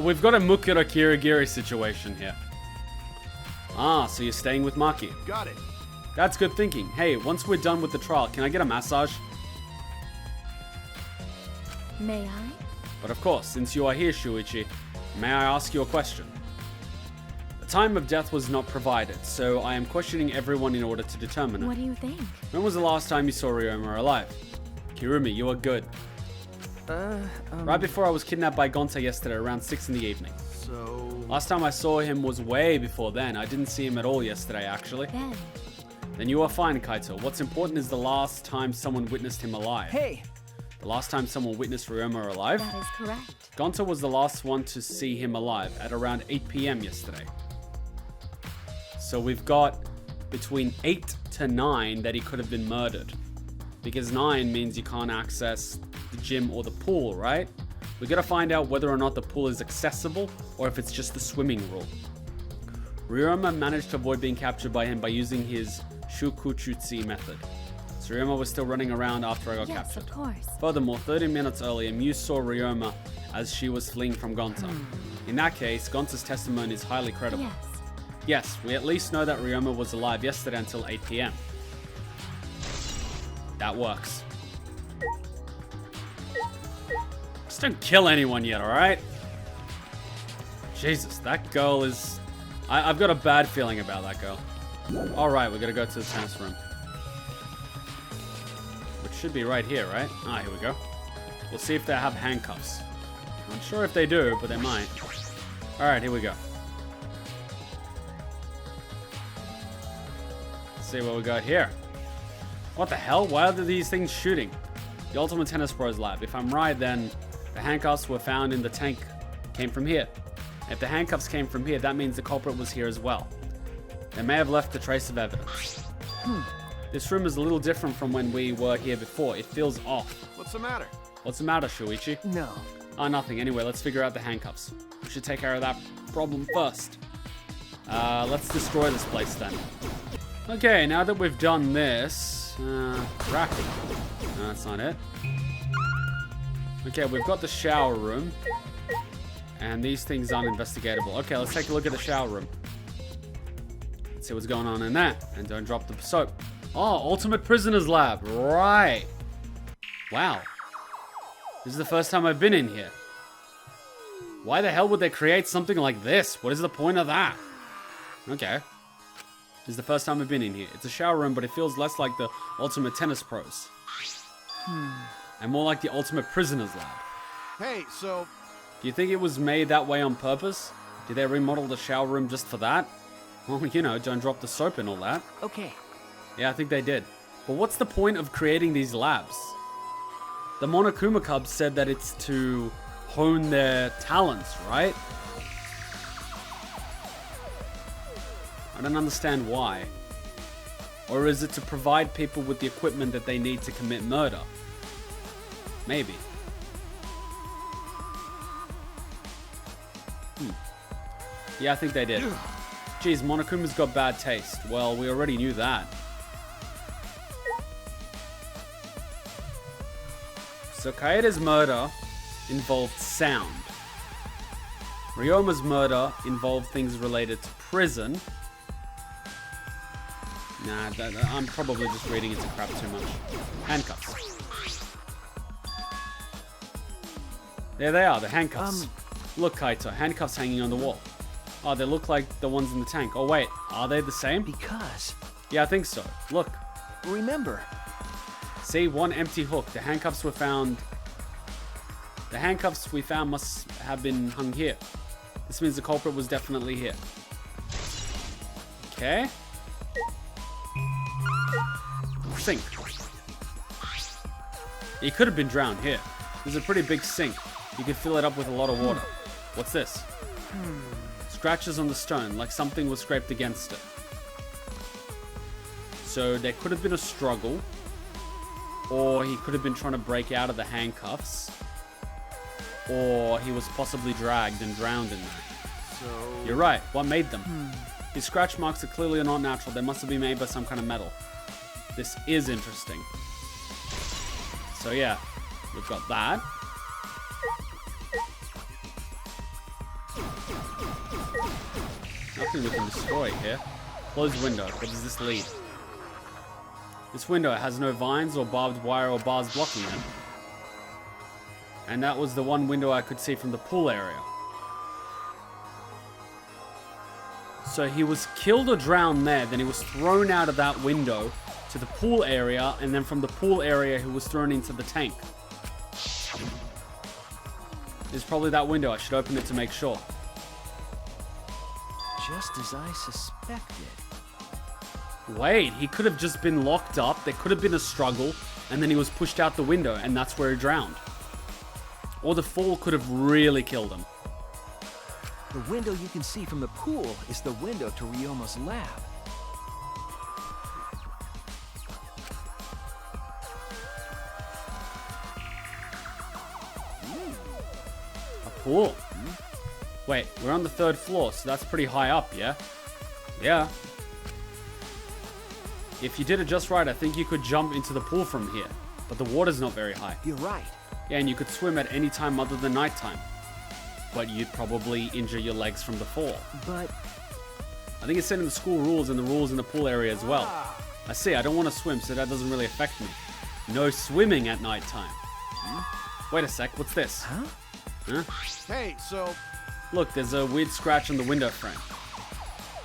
We've got a Mukura Kirigiri situation here. Ah, so you're staying with Maki. Got it. That's good thinking. Hey, once we're done with the trial, can I get a massage? May I? But of course, since you are here, Shuichi, may I ask you a question? The time of death was not provided, so I am questioning everyone in order to determine What it. do you think? When was the last time you saw Ryoma alive? Kirumi, you are good. Right before I was kidnapped by Gonta yesterday around 6 in the evening. So... Last time I saw him was way before then. I didn't see him at all yesterday, actually. Then, Then you are fine, Kaito. What's important is the last time someone witnessed him alive. Hey, The last time someone witnessed Ryoma alive? That is correct. Gonta was the last one to see him alive at around 8 p.m. yesterday. So we've got between 8 to 9 that he could have been murdered. Because 9 means you can't access the gym or the pool, right? We gotta find out whether or not the pool is accessible or if it's just the swimming rule. Ryoma managed to avoid being captured by him by using his Shukuchutsi method. So Ryoma was still running around after I got captured. Yes, of course. Furthermore, 30 minutes earlier, Mew saw Ryoma as she was fleeing from Gonta. In that case, Gonta's testimony is highly credible. Yes. Yes, we at least know that Ryoma was alive yesterday until 8 p.m. That works. Just don't kill anyone yet, alright? Jesus, that girl is... I've got a bad feeling about that girl. Alright, we're gonna go to the tennis room. Which should be right here, right? Ah, here we go. We'll see if they have handcuffs. I'm sure if they do, but they might. Alright, here we go. Let's see what we got here. What the hell? Why are these things shooting? The Ultimate Tennis Pros lab. If I'm right, then the handcuffs were found in the tank came from here. If the handcuffs came from here, that means the culprit was here as well. They may have left a trace of evidence. This room is a little different from when we were here before. It feels off. What's the matter? What's the matter, Shuichi? No. Oh, nothing. Anyway, let's figure out the handcuffs. We should take care of that problem first. Let's destroy this place then. Okay, now that we've done this... crap. No, that's not it. Okay, we've got the shower room. And these things aren't investigatable. Okay, let's take a look at the shower room. Let's see what's going on in there. And don't drop the soap. Oh, Ultimate Prisoners Lab. Right. Wow. This is the first time I've been in here. Why the hell would they create something like this? What is the point of that? Okay. This is the first time I've been in here. It's a shower room, but it feels less like the Ultimate Tennis Pros. And more like the Ultimate Prisoners Lab. Hey, so... Do you think it was made that way on purpose? Did they remodel the shower room just for that? Well, you know, don't drop the soap and all that. Okay. Yeah, I think they did. But what's the point of creating these labs? The Monokuma Cubs said that it's to hone their talents, right? I don't understand why. Or is it to provide people with the equipment that they need to commit murder? Maybe. Yeah, I think they did. Geez, Monokuma's got bad taste. Well, we already knew that. So Kaede's murder involved sound. Ryoma's murder involved things related to prison. Nah, I'm probably just reading into crap too much. Handcuffs. There they are, the handcuffs. Look, Kaito, handcuffs hanging on the wall. Oh, they look like the ones in the tank. Oh, wait, are they the same? Because... Yeah, I think so. Look. Remember. See, one empty hook. The handcuffs were found... The handcuffs we found must have been hung here. This means the culprit was definitely here. Okay. Sink. He could have been drowned here. There's a pretty big sink. You could fill it up with a lot of water. What's this? Scratches on the stone, like something was scraped against it. So there could have been a struggle, or he could have been trying to break out of the handcuffs, or he was possibly dragged and drowned in there. So... You're right. What made them? These scratch marks are clearly not natural. They must have been made by some kind of metal. This is interesting. So yeah, we've got that. Nothing we can destroy here. Closed window. What does this lead? This window has no vines or barbed wire or bars blocking it. And that was the one window I could see from the pool area. So he was killed or drowned there, then he was thrown out of that window to the pool area, and then from the pool area he was thrown into the tank. It's probably that window. I should open it to make sure. Just as I suspected. Wait, he could have just been locked up. There could have been a struggle, and then he was pushed out the window, and that's where he drowned. Or the fall could have really killed him. The window you can see from the pool is the window to Ryoma's lab. A pool? Wait, we're on the 3rd floor, so that's pretty high up, yeah? Yeah. If you did it just right, I think you could jump into the pool from here. But the water's not very high. You're right. Yeah, and you could swim at any time other than nighttime. But you'd probably injure your legs from the fall. But I think it's said in the school rules and the rules in the pool area as well. I see, I don't want to swim, so that doesn't really affect me. No swimming at nighttime. Wait a sec, what's this? Huh? Huh? Hey, so Look, there's a weird scratch on the window frame.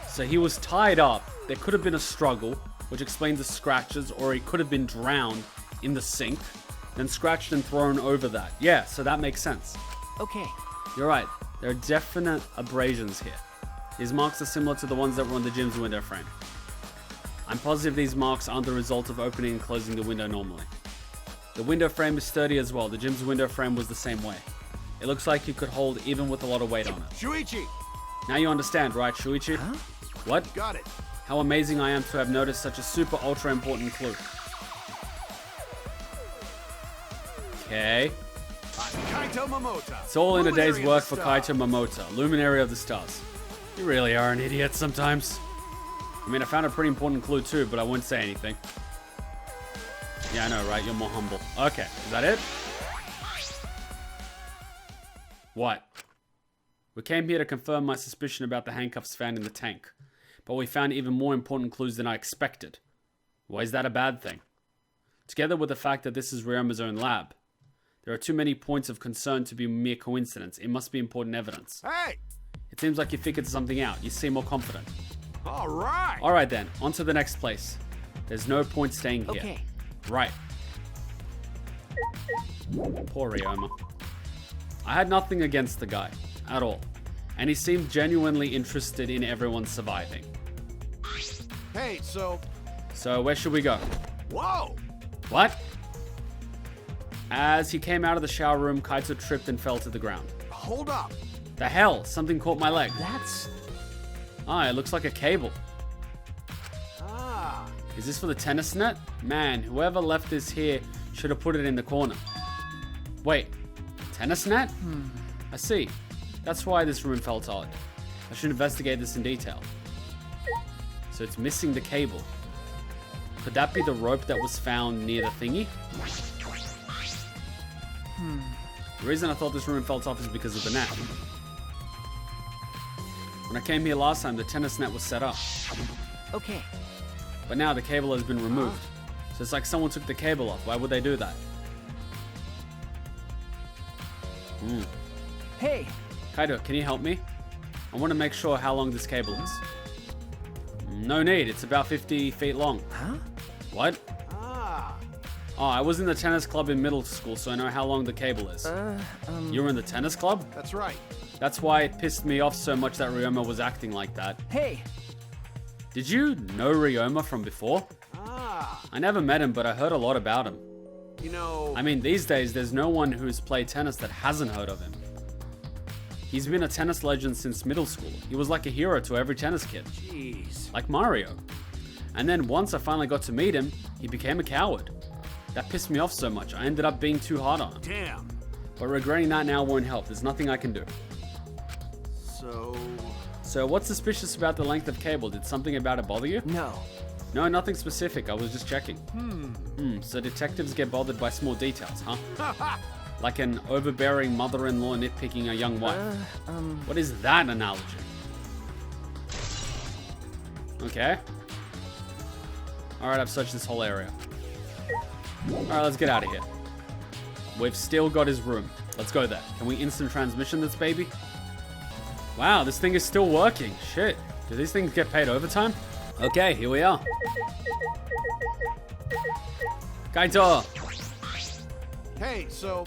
So he was tied up. There could have been a struggle, which explains the scratches, or he could have been drowned in the sink, then scratched and thrown over that. Yeah, so that makes sense. okay. You're right. There are definite abrasions here. These marks are similar to the ones that were on the gym's window frame. I'm positive these marks aren't the result of opening and closing the window normally. The window frame is sturdy as well. The gym's window frame was the same way. It looks like you could hold even with a lot of weight on it. Shuichi, Now you understand, right, Shuichi? Huh? What? got it. How amazing I am to have noticed such a super ultra important clue. Okay. Kaito Momota. It's all in a day's Luminary of work the for stars. Kaito Momota, Luminary of the Stars. You really are an idiot sometimes. I mean, I found a pretty important clue too, but I won't say anything. Yeah, I know, right? You're more humble. Okay, is that it? What? We came here to confirm my suspicion about the handcuffs found in the tank, but we found even more important clues than I expected. Why is that a bad thing? Together with the fact that this is Ryoma's own lab, there are too many points of concern to be mere coincidence. It must be important evidence. Hey, It seems like you figured something out. You seem more confident. all right. Alright then, on to the next place. There's no point staying here. Okay. Right. Poor Ryoma. I had nothing against the guy, at all. And he seemed genuinely interested in everyone surviving. Hey, so, So where should we go? whoa. What? As he came out of the shower room, Kaito tripped and fell to the ground. Hold up. The hell? Something caught my leg. That's... Ah, it looks like a cable. Ah, Is this for the tennis net? Man, whoever left this here should have put it in the corner. Wait, tennis net? I see. That's why this room felt odd. I should investigate this in detail. So it's missing the cable. Could that be the rope that was found near the thingy? The reason I thought this room felt off is because of the net. When I came here last time, the tennis net was set up. Okay. But now the cable has been removed. So it's like someone took the cable off. Why would they do that? Hey, Kaito, can you help me? I want to make sure how long this cable is. No need, it's about 50 feet long. huh? What? ah. Oh, I was in the tennis club in middle school, so I know how long the cable is. You were in the tennis club? That's right. That's why it pissed me off so much that Ryoma was acting like that. Hey, Did you know Ryoma from before? Ah, I never met him, but I heard a lot about him. you know, I mean, these days, there's no one who's played tennis that hasn't heard of him. He's been a tennis legend since middle school. He was like a hero to every tennis kid, jeez. like Mario. And then once I finally got to meet him, he became a coward. That pissed me off so much, I ended up being too hard on him. Damn. But regretting that now won't help. There's nothing I can do. So, what's suspicious about the length of cable? Did something about it bother you? no. No, nothing specific. I was just checking. So detectives get bothered by small details, huh? Like an overbearing mother-in-law nitpicking a young wife. What is that analogy? Okay. Alright, I've searched this whole area. Alright, let's get out of here. We've still got his room. Let's go there. Can we instant transmission this baby? Wow, this thing is still working. Shit. Do these things get paid overtime? Okay, here we are. Kaito! hey, so,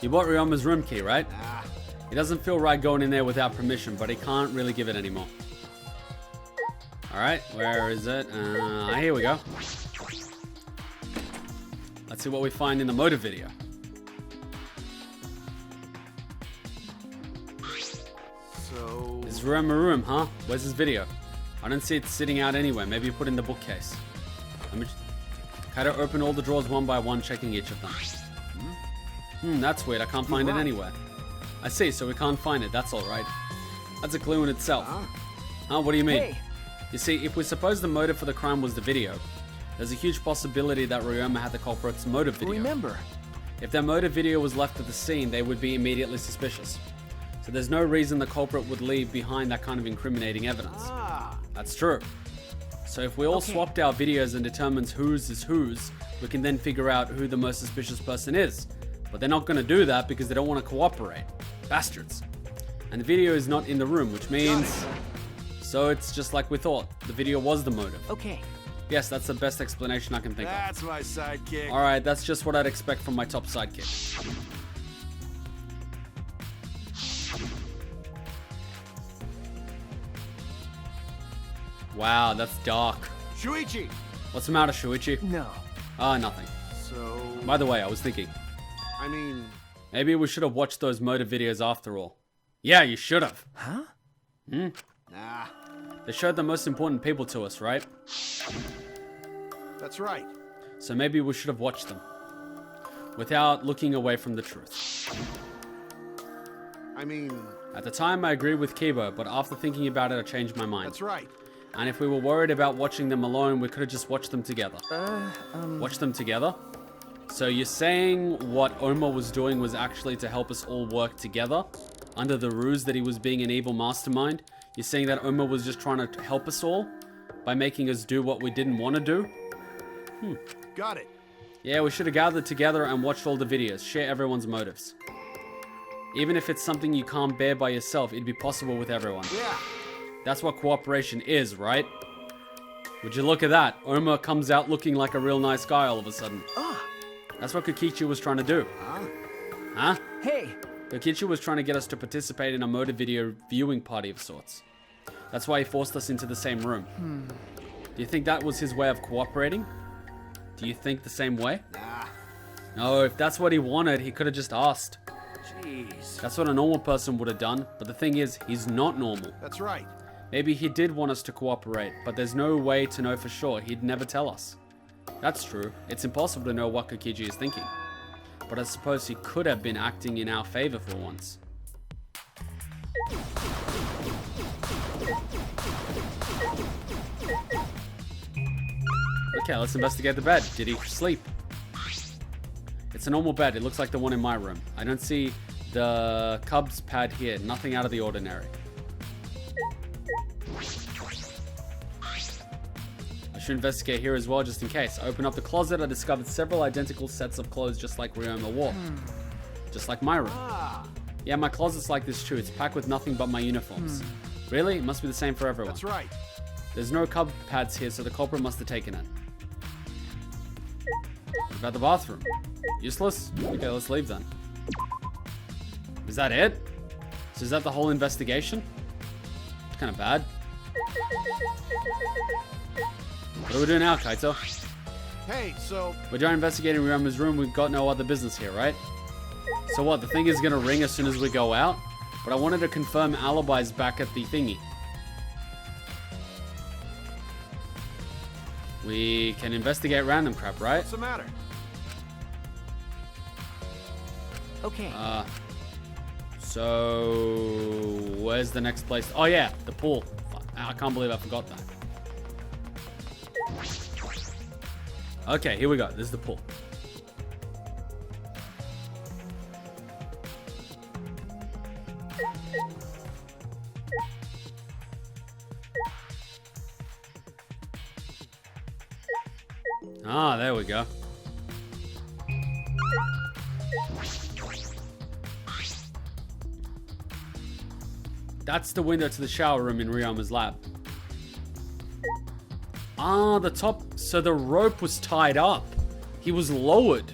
You bought Ryoma's room key, right? ah, It doesn't feel right going in there without permission, but he can't really give it anymore. Alright, where is it? Here we go. Let's see what we find in the motive video. So... Is Ryoma room, huh? Where's his video? I don't see it sitting out anywhere. Maybe you put it in the bookcase. Let me... Kaito open all the drawers one by one, checking each of them. That's weird. I can't find it anywhere. I see, so we can't find it. That's alright. That's a clue in itself. Huh? What do you mean? Hey. You see, if we suppose the motive for the crime was the video, there's a huge possibility that Ryoma had the culprit's motive video. Remember. If their motive video was left at the scene, they would be immediately suspicious. So there's no reason the culprit would leave behind that kind of incriminating evidence. That's true. So if we all swapped our videos and determines whose is whose, we can then figure out who the most suspicious person is. But they're not going to do that because they don't want to cooperate. Bastards. And the video is not in the room, which means... So it's just like we thought. The video was the motive. Okay. Yes, that's the best explanation I can think of. That's my sidekick. Alright, that's just what I'd expect from my top sidekick. Wow, that's dark. Shuichi! What's the matter, Shuichi? No. Nothing. So... By the way, I was thinking, I mean... maybe we should have watched those motive videos after all. Yeah, you should have. Huh? Nah. They showed the most important people to us, right? That's right. So maybe we should have watched them. Without looking away from the truth. I mean... At the time, I agreed with Kibo, but after thinking about it, I changed my mind. That's right. And if we were worried about watching them alone, we could have just watched them together. Watch them together? So you're saying what Oma was doing was actually to help us all work together? Under the ruse that he was being an evil mastermind? You're saying that Oma was just trying to help us all? By making us do what we didn't want to do? Got it. Yeah, we should have gathered together and watched all the videos. Share everyone's motives. Even if it's something you can't bear by yourself, it'd be possible with everyone. Yeah. That's what cooperation is, right? Would you look at that? Oma comes out looking like a real nice guy all of a sudden. That's what Korekiyo was trying to do. Huh? Hey. Korekiyo was trying to get us to participate in a motive video viewing party of sorts. That's why he forced us into the same room. Do you think that was his way of cooperating? Do you think the same way? Nah. No, if that's what he wanted, he could have just asked. Jeez. That's what a normal person would have done, but the thing is, he's not normal. That's right. Maybe he did want us to cooperate, but there's no way to know for sure. He'd never tell us. That's true. It's impossible to know what Korekiyo is thinking. But I suppose he could have been acting in our favor for once. Okay, let's investigate the bed. Did he sleep? It's a normal bed. It looks like the one in my room. I don't see the Cubs pad here. Nothing out of the ordinary. I should investigate here as well, just in case. I opened up the closet. I discovered several identical sets of clothes just like Ryoma wore. Just like my room. Yeah, my closet's like this too. It's packed with nothing but my uniforms. Really? It must be the same for everyone. That's right. There's no Cub pads here, so the culprit must have taken it. What about the bathroom? Useless? Okay, let's leave then. Is that it? So is that the whole investigation? It's kind of bad. What do we do now, Kaito? Hey, so... We're done investigating Ryoma's room. We've got no other business here, right? So what? The thing is gonna ring as soon as we go out? But I wanted to confirm alibis back at the thingy. We can investigate random crap, right? What's the matter? Okay. So where's the next place? Oh yeah, the pool. I can't believe I forgot that. Okay, here we go. This is the pool. Ah, there we go. That's the window to the shower room in Ryoma's lab. Ah, the top. So the rope was tied up. He was lowered.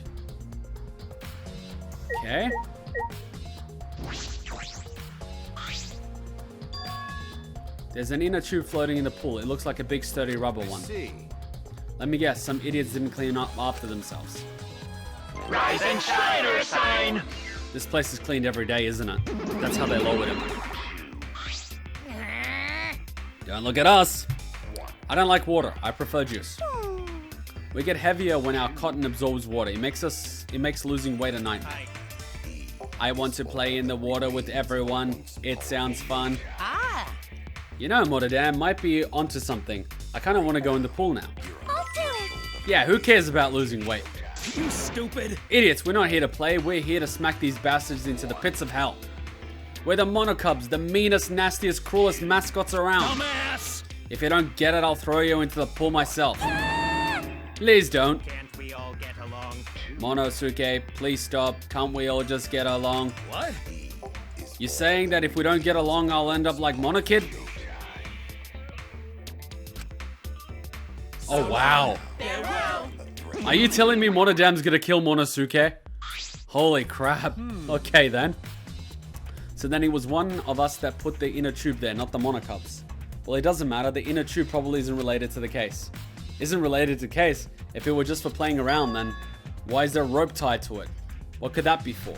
Okay. There's an inner tube floating in the pool. It looks like a big sturdy rubber one. See. Let me guess, some idiots didn't clean up after themselves. Rise and shine or sign. This place is cleaned every day, isn't it? That's how they lowered him. Don't look at us. I don't like water. I prefer juice. We get heavier when our cotton absorbs water. It makes losing weight a nightmare. I want to play in the water with everyone. It sounds fun. You know, Motodam might be onto something. I kind of want to go in the pool now. I'll do it. Yeah, who cares about losing weight? You stupid. Idiots, we're not here to play. We're here to smack these bastards into the pits of hell. We're the Monocubs, the meanest, nastiest, cruelest mascots around. Dumbass. If you don't get it, I'll throw you into the pool myself. Please don't. Can't we all get along? Monosuke, please stop. Can't we all just get along? What? You saying that if we don't get along, I'll end up like Monokid? Oh, wow. Are you telling me Monodam's gonna kill Monosuke? Holy crap. Okay, then. So then he was one of us that put the inner tube there, not the Monocubs. Well, it doesn't matter. The inner tube probably isn't related to the case. Isn't related to the case. If it were just for playing around, then why is there a rope tied to it? What could that be for?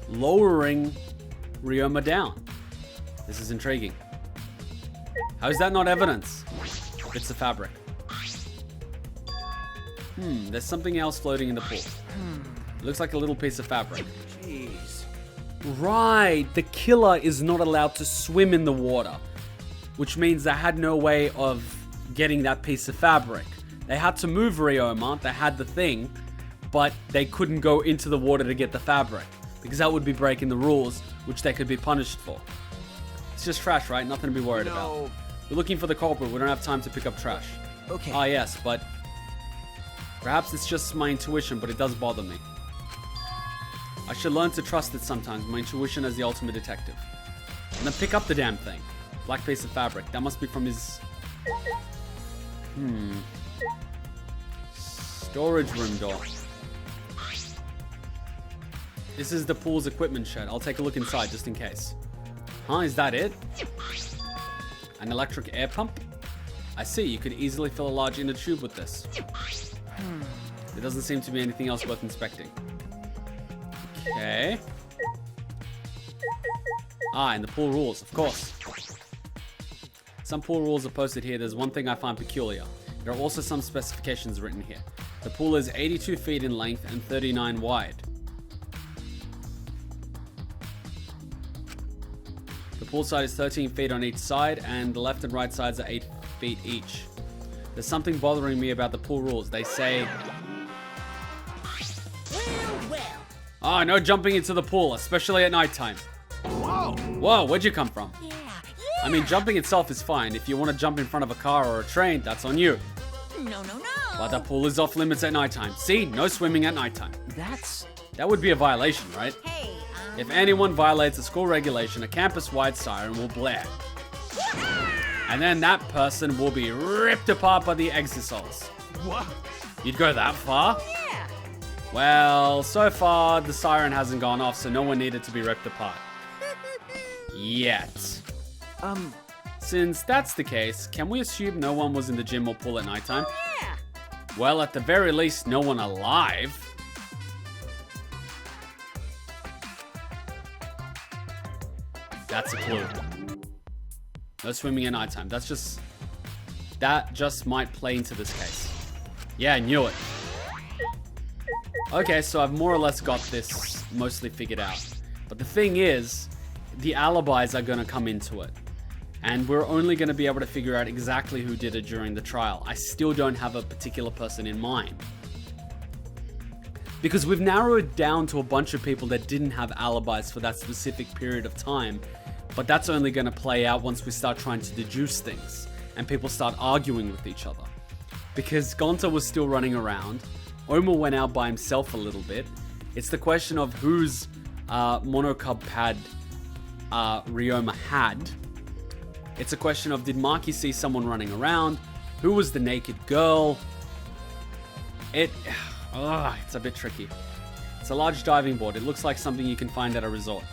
Lowering Ryoma down. This is intriguing. How is that not evidence? It's the fabric. There's something else floating in the pool. It looks like a little piece of fabric. Jeez. Right, the killer is not allowed to swim in the water, which means they had no way of getting that piece of fabric. They had to move Ryoma, they had the thing, but they couldn't go into the water to get the fabric, because that would be breaking the rules, which they could be punished for. It's just trash, right? Nothing to be worried about. We're looking for the culprit, we don't have time to pick up trash. Okay. Ah yes, but perhaps it's just my intuition, but it does bother me. I should learn to trust it sometimes, my intuition as the ultimate detective. And then pick up the damn thing. Black piece of fabric. That must be from his... Storage room door. This is the pool's equipment shed. I'll take a look inside just in case. Huh, is that it? An electric air pump? I see, you could easily fill a large inner tube with this. There doesn't seem to be anything else worth inspecting. Okay. Ah, and the pool rules, of course. Some pool rules are posted here. There's one thing I find peculiar. There are also some specifications written here. The pool is 82 feet in length and 39 wide. The pool side is 13 feet on each side, and the left and right sides are 8 feet each. There's something bothering me about the pool rules. They say... Ah, no jumping into the pool, especially at nighttime. Whoa, where'd you come from? I mean, jumping itself is fine. If you want to jump in front of a car or a train, that's on you. No. But the pool is off limits at nighttime. See, no swimming at nighttime. That would be a violation, right? If anyone violates a school regulation, a campus-wide siren will blare. And then that person will be ripped apart by the exorcists. What? You'd go that far? Well, so far, the siren hasn't gone off, so no one needed to be ripped apart. Yet. Since that's the case, can we assume no one was in the gym or pool at nighttime? Well, at the very least, no one alive. That's a clue. No swimming at nighttime. That just might play into this case. Yeah, I knew it. Okay, so I've more or less got this mostly figured out. But the thing is, the alibis are going to come into it. And we're only going to be able to figure out exactly who did it during the trial. I still don't have a particular person in mind. Because we've narrowed it down to a bunch of people that didn't have alibis for that specific period of time. But that's only going to play out once we start trying to deduce things. And people start arguing with each other. Because Gonta was still running around. Oma went out by himself a little bit. It's the question of whose monocub pad Ryoma had. It's a question of, did Maki see someone running around? Who was the naked girl? It's a bit tricky. It's a large diving board. It looks like something you can find at a resort.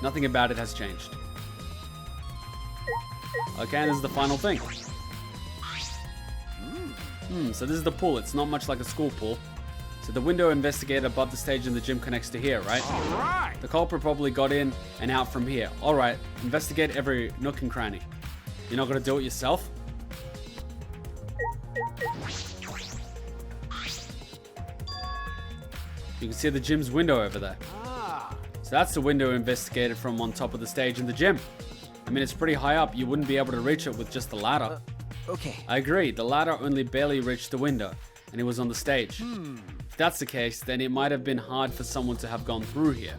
Nothing about it has changed. Okay, and this is the final thing. So this is the pool. It's not much like a school pool. So the window investigated above the stage in the gym connects to here, right? All right. The culprit probably got in and out from here. Alright, investigate every nook and cranny. You're not gonna do it yourself? You can see the gym's window over there. So that's the window investigated from on top of the stage in the gym. I mean, it's pretty high up. You wouldn't be able to reach it with just the ladder. Okay. I agree. The ladder only barely reached the window, and it was on the stage. If that's the case, then it might have been hard for someone to have gone through here.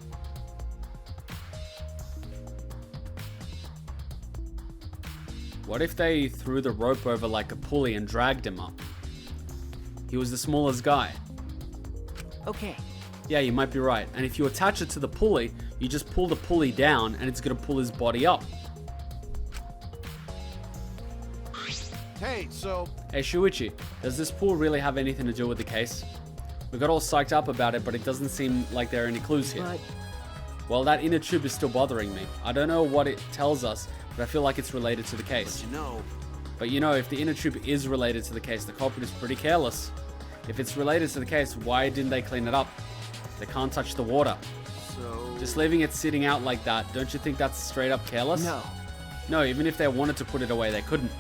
What if they threw the rope over like a pulley and dragged him up? He was the smallest guy. Okay. Yeah, you might be right. And if you attach it to the pulley, you just pull the pulley down and it's going to pull his body up. Hey, so Hey Shuichi, does this pool really have anything to do with the case? We got all psyched up about it, but it doesn't seem like there are any clues here. But Well, that inner tube is still bothering me. I don't know what it tells us, but I feel like it's related to the case. you know, But you know, if the inner tube is related to the case, the culprit is pretty careless. If it's related to the case, why didn't they clean it up? They can't touch the water. so Just leaving it sitting out like that, don't you think that's straight up careless? no. No, even if they wanted to put it away, they couldn't.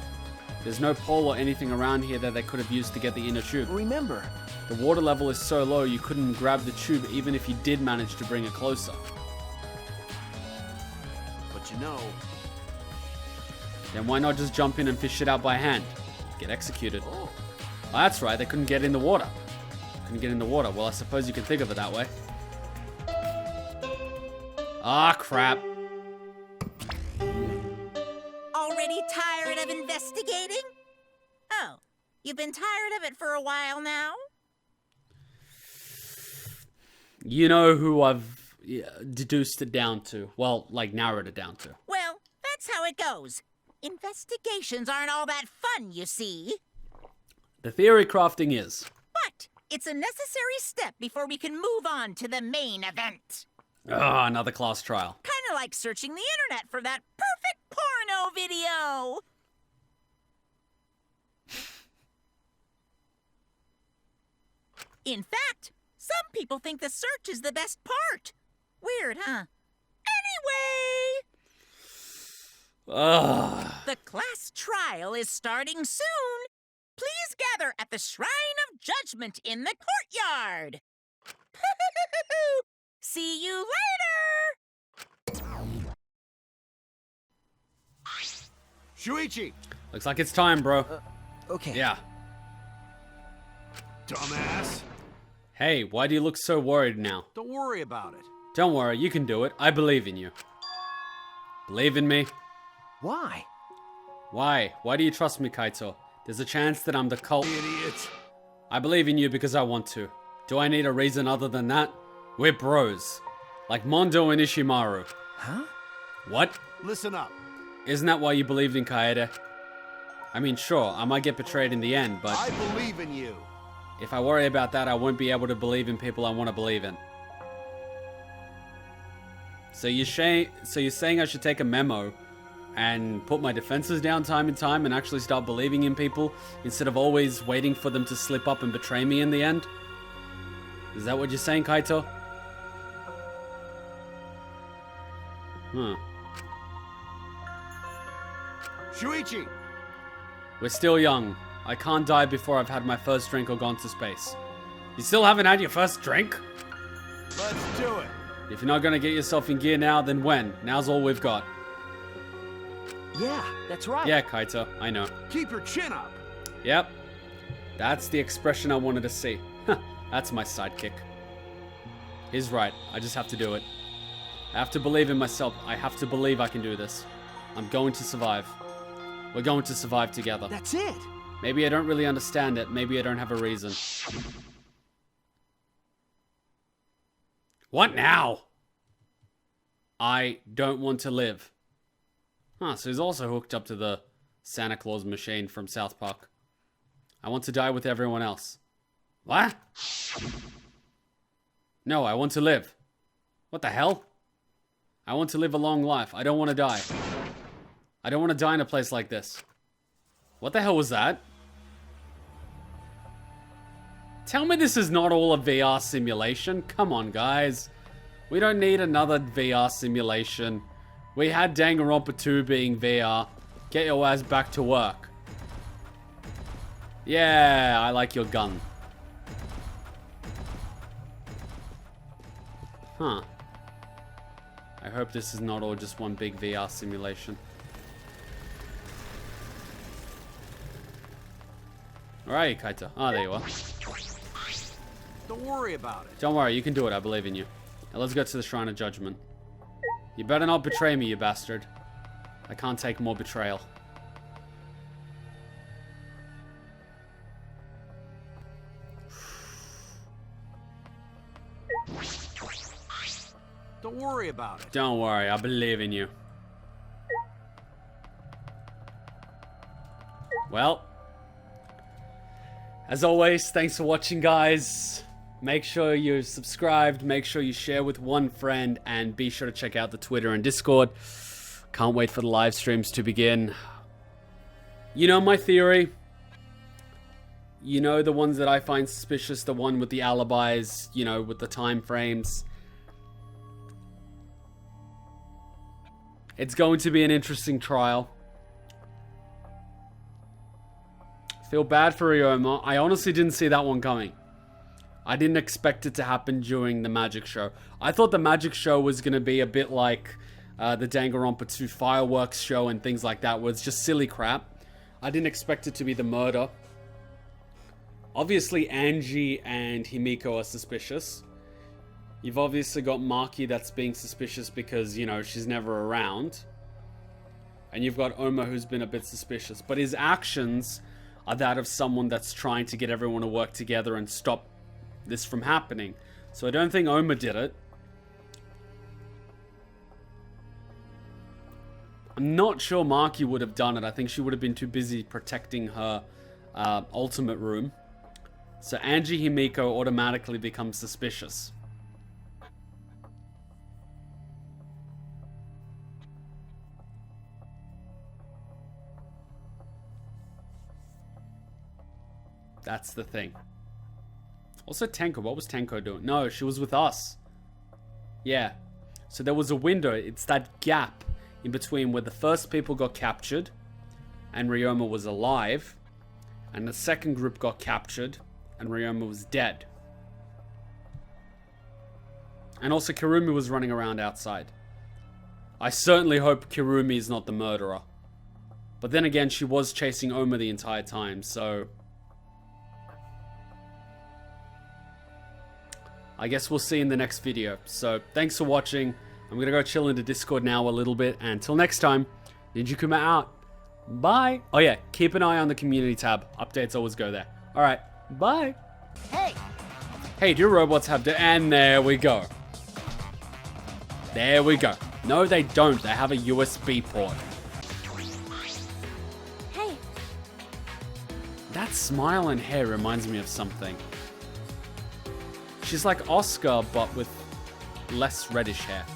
There's no pole or anything around here that they could have used to get the inner tube. Remember, The water level is so low you couldn't grab the tube even if you did manage to bring it closer. but you know, Then why not just jump in and fish it out by hand? Get executed. oh, Oh, that's right, they couldn't get in the water. Couldn't get in the water. Well, I suppose you can think of it that way. Ah, crap. Already tired of investigating? Oh, you've been tired of it for a while now? You know who I've deduced it down to. Well, like narrowed it down to. Well, that's how it goes. Investigations aren't all that fun, you see. The theory crafting is. But it's a necessary step before we can move on to the main event. Ah, another class trial. Kind of like searching the internet for that perfect porno video. In fact, some people think the search is the best part. Weird, huh? Anyway, Ugh. the class trial is starting soon. Please gather at the Shrine of Judgment in the courtyard. See you later! Shuichi, Looks like it's time, bro. Okay. Yeah. dumbass. Hey, why do you look so worried now? Don't worry about it. Don't worry, you can do it. I believe in you. Believe in me? Why? Why? Why do you trust me, Kaito? There's a chance that I'm the cult. Idiot. I believe in you because I want to. Do I need a reason other than that? We're bros. Like Mondo and Ishimaru. Huh? What? Listen up. Isn't that why you believed in Kaede? I mean, sure, I might get betrayed in the end, but I believe in you. if I worry about that, I won't be able to believe in people I want to believe in. So you're saying I should take a memo and put my defenses down time and time and actually start believing in people instead of always waiting for them to slip up and betray me in the end? Is that what you're saying, Kaito? Huh. Shuichi, We're still young. I can't die before I've had my first drink or gone to space. You still haven't had your first drink? let's do it. If you're not gonna get yourself in gear now, then when? Now's all we've got. Yeah, that's right. Yeah, Kaito, I know. Keep your chin up. Yep. That's the expression I wanted to see. That's my sidekick. He's right. I just have to do it. I have to believe in myself. I have to believe I can do this. I'm going to survive. We're going to survive together. That's it. Maybe I don't really understand it. Maybe I don't have a reason. What now? I don't want to live. Huh, so he's also hooked up to the Santa Claus machine from South Park. I want to die with everyone else. What? No, I want to live. What the hell? I want to live a long life. I don't want to die. I don't want to die in a place like this. What the hell was that? Tell me this is not all a VR simulation. Come on, guys. We don't need another VR simulation. We had Danganronpa 2 being VR. Get your ass back to work. Yeah, I like your gun. Huh. I hope this is not all just one big VR simulation. Alright, Kaito. Ah, there you are. Don't worry about it. Don't worry, you can do it. I believe in you. Now let's go to the Shrine of Judgment. You better not betray me, you bastard. I can't take more betrayal. Don't worry about it. Don't worry, I believe in you. Well, as always, thanks for watching, guys. Make sure you're subscribed, make sure you share with one friend, and be sure to check out the Twitter and Discord. Can't wait for the live streams to begin. You know my theory. You know the ones that I find suspicious, the one with the alibis, you know, with the time frames. It's going to be an interesting trial. Feel bad for Ryoma. I honestly didn't see that one coming. I didn't expect it to happen during the magic show. I thought the magic show was going to be a bit like the Danganronpa 2 fireworks show and things like that, where it's just silly crap. I didn't expect it to be the murder. Obviously, Angie and Himiko are suspicious. You've obviously got Maki that's being suspicious because, you know, she's never around. And you've got Oma who's been a bit suspicious. But his actions are that of someone that's trying to get everyone to work together and stop this from happening. So I don't think Oma did it. I'm not sure Maki would have done it. I think she would have been too busy protecting her ultimate room. So Angie Himiko automatically becomes suspicious. That's the thing. Also Tenko, what was Tenko doing? No, she was with us. Yeah. So there was a window. It's that gap in between where the first people got captured and Ryoma was alive, and the second group got captured and Ryoma was dead. And also Kirumi was running around outside. I certainly hope Kirumi is not the murderer. But then again, she was chasing Oma the entire time, so I guess we'll see in the next video. So thanks for watching. I'm gonna go chill into Discord now a little bit. And until next time, Ninja Kuma out. Bye. Oh yeah, keep an eye on the community tab. Updates always go there. All right, bye. Hey, Hey, do robots have to? And there we go. There we go. No, they don't. They have a USB port. Hey, That smile and hair reminds me of something. She's like Oscar, but with less reddish hair.